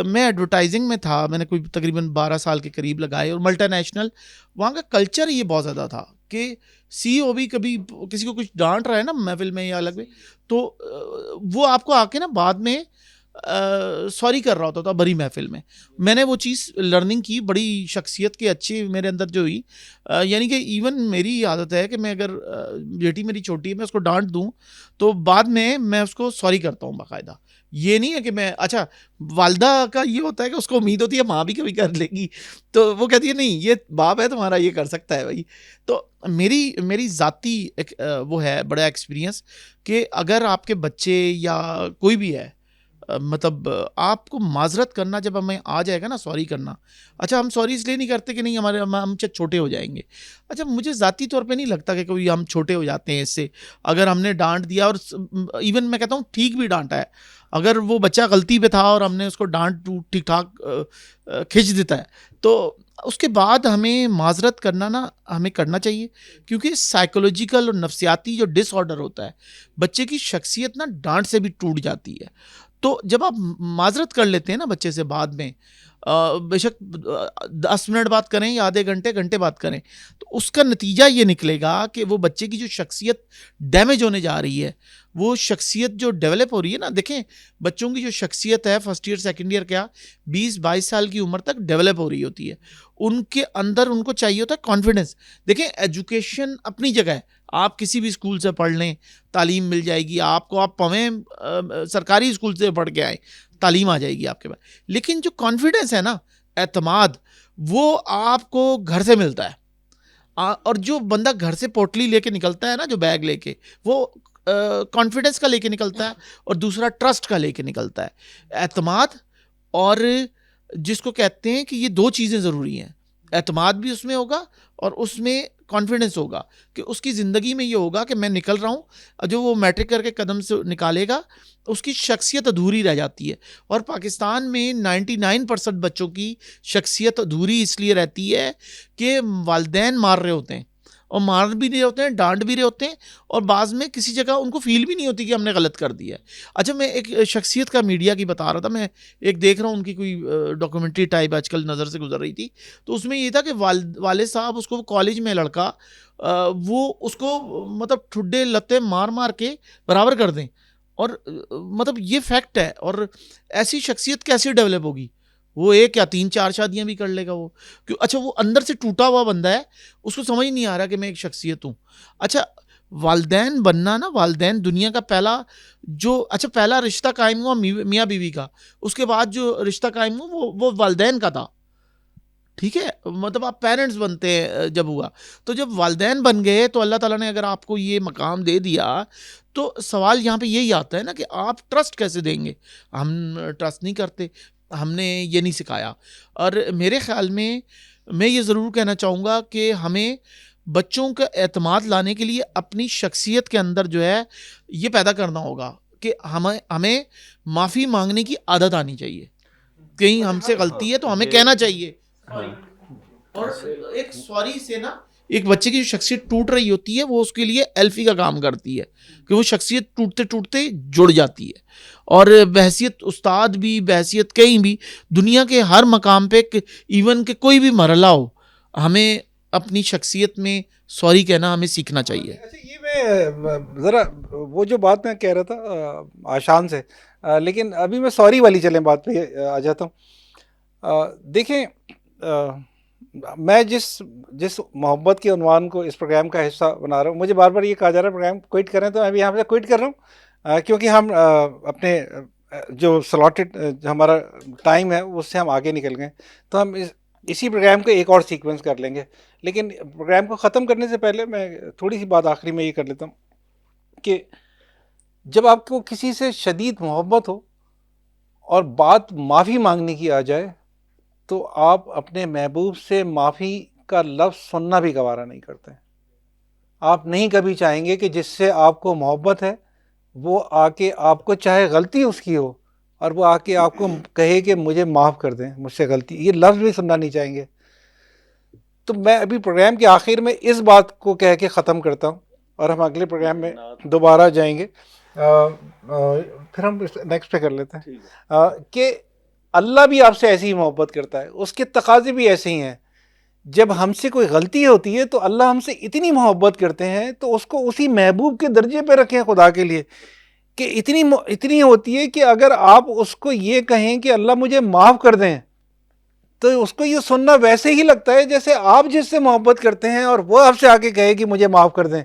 میں ایڈورٹائزنگ میں تھا، میں نے کوئی تقریباً 12 سال کے قریب لگائے، اور ملٹی نیشنل وہاں کا کلچر یہ بہت زیادہ تھا کہ سی او بھی کبھی کسی کو کچھ ڈانٹ رہا ہے نا محفل میں یا الگ میں، تو وہ آپ کو آ کے نا بعد میں سوری کر رہا ہوتا تھا بڑی محفل میں. میں نے وہ چیز لرننگ کی، بڑی شخصیت کے اچھی میرے اندر جو ہوئی. یعنی کہ ایون میری عادت ہے کہ میں اگر بیٹی میری چھوٹی ہے میں اس کو ڈانٹ دوں تو بعد میں اس کو سوری کرتا ہوں باقاعدہ. یہ نہیں ہے کہ میں اچھا والدہ کا یہ ہوتا ہے کہ اس کو امید ہوتی ہے ماں بھی کبھی کر لے گی، تو وہ کہتی ہے نہیں یہ باپ ہے تمہارا یہ کر سکتا ہے بھائی. تو میری ذاتی ایک وہ ہے بڑا ایکسپیرینس کہ اگر آپ کے بچے یا کوئی بھی ہے، مطلب آپ کو معذرت کرنا جب ہمیں آ جائے گا نا، سوری کرنا. اچھا ہم سوری اس لیے نہیں کرتے کہ نہیں ہم چھوٹے ہو جائیں گے. اچھا مجھے ذاتی طور پہ نہیں لگتا کہ کوئی ہم چھوٹے ہو جاتے ہیں اس سے. اگر ہم نے ڈانٹ دیا، اور ایون میں کہتا ہوں ٹھیک بھی ڈانٹا ہے، اگر وہ بچہ غلطی پہ تھا اور ہم نے اس کو ڈانٹ ٹھیک ٹھاک کھینچ دیتا ہے، تو اس کے بعد ہمیں معذرت کرنا نا ہمیں کرنا چاہیے. کیونکہ سائیکولوجیکل اور نفسیاتی جو ڈس آرڈر ہوتا ہے، بچے کی شخصیت نا ڈانٹ سے بھی ٹوٹ جاتی ہے. تو جب آپ معذرت کر لیتے ہیں نا بچے سے بعد میں، بے شک 10 منٹ بات کریں یا آدھے گھنٹے بات کریں، تو اس کا نتیجہ یہ نکلے گا کہ وہ بچے کی جو شخصیت ڈیمیج ہونے جا رہی ہے، وہ شخصیت جو ڈیولپ ہو رہی ہے نا، دیکھیں بچوں کی جو شخصیت ہے فرسٹ ایئر سیکنڈ ایئر کیا 20-22 سال کی عمر تک ڈیولپ ہو رہی ہوتی ہے. ان کے اندر ان کو چاہیے ہوتا ہے کانفیڈنس. دیکھیں ایجوکیشن اپنی جگہ ہے، آپ کسی بھی اسکول سے پڑھ لیں تعلیم مل جائے گی آپ کو، آپ پویں سرکاری اسکول سے پڑھ کے آئیں تعلیم آ جائے گی آپ کے پاس. لیکن جو کانفیڈنس ہے نا، اعتماد، وہ آپ کو گھر سے ملتا ہے. اور جو بندہ گھر سے پوٹلی لے کے نکلتا ہے نا، جو بیگ لے کے، وہ کانفیڈنس کا لے کے نکلتا ہے، اور دوسرا ٹرسٹ کا لے کے نکلتا ہے. اعتماد، اور جس کو کہتے ہیں کہ یہ 2 چیزیں ضروری ہیں. اعتماد بھی اس میں ہوگا اور اس میں کانفیڈنس ہوگا کہ اس کی زندگی میں یہ ہوگا کہ میں نکل رہا ہوں. جو وہ میٹرک کر کے قدم سے نکالے گا اس کی شخصیت ادھوری رہ جاتی ہے. اور پاکستان میں 99% بچوں کی شخصیت ادھوری اس لیے رہتی ہے کہ والدین مار رہے ہوتے ہیں، اور مار بھی رہے ہوتے ہیں، ڈانٹ بھی رہے ہوتے ہیں، اور بعض میں کسی جگہ ان کو فیل بھی نہیں ہوتی کہ ہم نے غلط کر دیا ہے. اچھا میں ایک شخصیت کا میڈیا کی بتا رہا تھا، میں ایک دیکھ رہا ہوں ان کی کوئی ڈاکومنٹری ٹائپ آج کل نظر سے گزر رہی تھی، تو اس میں یہ تھا کہ والد صاحب اس کو کالج میں لڑکا وہ اس کو مطلب ٹھڈے لتے مار کے برابر کر دیں. اور مطلب یہ فیکٹ ہے. اور ایسی شخصیت کیسے ڈیولپ ہوگی؟ وہ 1 یا 3-4 شادیاں بھی کر لے گا وہ. اچھا وہ اندر سے ٹوٹا ہوا بندہ ہے، اس کو سمجھ نہیں آ رہا کہ میں ایک شخصیت ہوں. اچھا والدین بننا نا، والدین دنیا کا پہلا رشتہ قائم ہوا میاں بیوی کا، اس کے بعد جو رشتہ قائم ہوا وہ والدین کا تھا. ٹھیک ہے، مطلب آپ پیرنٹس بنتے ہیں جب ہوا، تو جب والدین بن گئے تو اللہ تعالیٰ نے اگر آپ کو یہ مقام دے دیا تو سوال یہاں پہ یہی آتا ہے نا کہ آپ ٹرسٹ کیسے دیں گے؟ ہم ٹرسٹ نہیں کرتے، ہم نے یہ نہیں سکھایا. اور میرے خیال میں یہ ضرور کہنا چاہوں گا کہ ہمیں بچوں کا اعتماد لانے کے لیے اپنی شخصیت کے اندر جو ہے یہ پیدا کرنا ہوگا کہ ہمیں معافی مانگنے کی عادت آنی چاہیے. کہیں ہم سے غلطی ہے تو ہمیں کہنا چاہیے. اور ایک سوری سے نا ایک بچے کی جو شخصیت ٹوٹ رہی ہوتی ہے وہ اس کے لیے ایلفی کا کام کرتی ہے کہ وہ شخصیت ٹوٹتے ٹوٹتے جڑ جاتی ہے. اور بحیثیت استاد بھی، بحیثیت کہیں بھی، دنیا کے ہر مقام پہ ایون کہ کوئی بھی مرحلہ ہو، ہمیں اپنی شخصیت میں سوری کہنا ہمیں سیکھنا چاہیے. اچھا یہ میں ذرا وہ جو بات میں کہہ رہا تھا آشان سے، لیکن ابھی میں سوری والی چلیں بات پہ آ جاتا ہوں. دیکھیں میں جس محبت کے عنوان کو اس پروگرام کا حصہ بنا رہا ہوں، مجھے بار بار یہ کہا جا رہا ہے پروگرام کوئٹ کریں، تو میں بھی یہاں سے کوئٹ کر رہا ہوں کیونکہ ہم اپنے جو سلاٹڈ ہمارا ٹائم ہے اس سے ہم آگے نکل گئے. تو ہم اسی پروگرام کو ایک اور سیکوینس کر لیں گے، لیکن پروگرام کو ختم کرنے سے پہلے میں تھوڑی سی بات آخری میں یہ کر لیتا ہوں کہ جب آپ کو کسی سے شدید محبت ہو اور بات معافی مانگنے کی آ جائے تو آپ اپنے محبوب سے معافی کا لفظ سننا بھی گوارا نہیں کرتے. آپ نہیں کبھی چاہیں گے کہ جس سے آپ کو محبت ہے وہ آ کے آپ کو، چاہے غلطی اس کی ہو، اور وہ آ کے آپ کو کہے کہ مجھے معاف کر دیں، مجھ سے غلطی، یہ لفظ بھی سننا نہیں چاہیں گے. تو میں ابھی پروگرام کے آخر میں اس بات کو کہہ کے ختم کرتا ہوں، اور ہم اگلے پروگرام میں دوبارہ جائیں گے. پھر ہم نیکسٹ پہ کر لیتے ہیں کہ اللہ بھی آپ سے ایسی ہی محبت کرتا ہے، اس کے تقاضے بھی ایسے ہی ہیں. جب ہم سے کوئی غلطی ہوتی ہے تو اللہ ہم سے اتنی محبت کرتے ہیں تو اس کو اسی محبوب کے درجے پہ رکھیں خدا کے لیے، کہ اتنی ہوتی ہے کہ اگر آپ اس کو یہ کہیں کہ اللہ مجھے معاف کر دیں تو اس کو یہ سننا ویسے ہی لگتا ہے جیسے آپ جس سے محبت کرتے ہیں اور وہ آپ سے آ کے کہے کہ مجھے معاف کر دیں.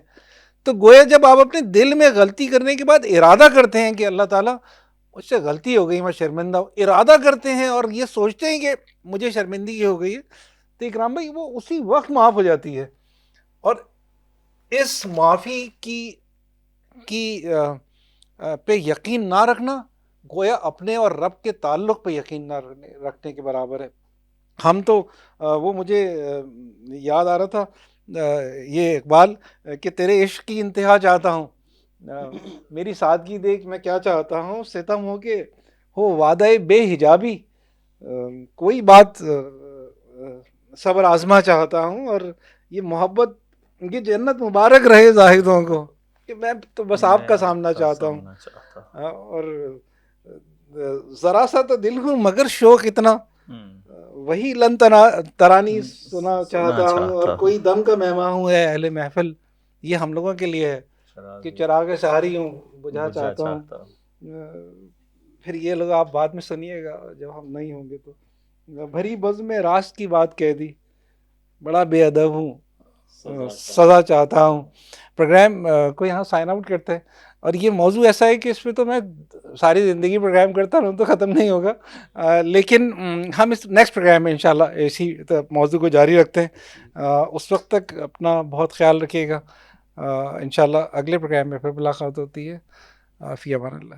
تو گویا جب آپ اپنے دل میں غلطی کرنے کے بعد ارادہ کرتے ہیں کہ اللہ تعالیٰ مجھ سے غلطی ہو گئی، میں شرمندہ ہوں، ارادہ کرتے ہیں اور یہ سوچتے ہیں کہ مجھے شرمندگی ہو گئی ہے، تو اکرام بھائی وہ اسی وقت معاف ہو جاتی ہے. اور اس معافی کی پہ یقین نہ رکھنا گویا اپنے اور رب کے تعلق پہ یقین نہ رکھنے کے برابر ہے. ہم تو وہ مجھے یاد آ رہا تھا یہ اقبال کہ تیرے عشق کی انتہا چاہتا ہوں، میری سادگی دیکھ میں کیا چاہتا ہوں، ستم ہو کے ہو وعدہ بے حجابی، کوئی بات صبر آزما چاہتا ہوں، اور یہ محبت یہ جنت مبارک رہے زاہدوں کو، کہ میں تو بس آپ کا سامنا چاہتا ہوں. اور ذرا سا تو دل ہوں مگر شوق اتنا، وہی لن ترانی سنا چاہتا ہوں، اور کوئی دم کا مہمان ہوں ہے اہل محفل. یہ ہم لوگوں کے لیے ہے کہ چراغ سحری ہوں بجھا چاہتا ہوں. پھر یہ لوگ آپ بعد میں سنیے گا جب ہم نہیں ہوں گے تو، بھری بزم میں راست کی بات کہہ دی، بڑا بے ادب ہوں سزا چاہتا ہوں. پروگرام کو یہاں سائن آؤٹ کرتے ہیں، اور یہ موضوع ایسا ہے کہ اس پہ تو میں ساری زندگی پروگرام کرتا رہوں تو ختم نہیں ہوگا، لیکن ہم اس نیکسٹ پروگرام میں انشاءاللہ اسی موضوع کو جاری رکھتے ہیں. اس وقت تک اپنا بہت خیال رکھیے گا. انشاءاللہ اگلے پروگرام میں پھر ملاقات ہوتی ہے. فی امان اللہ.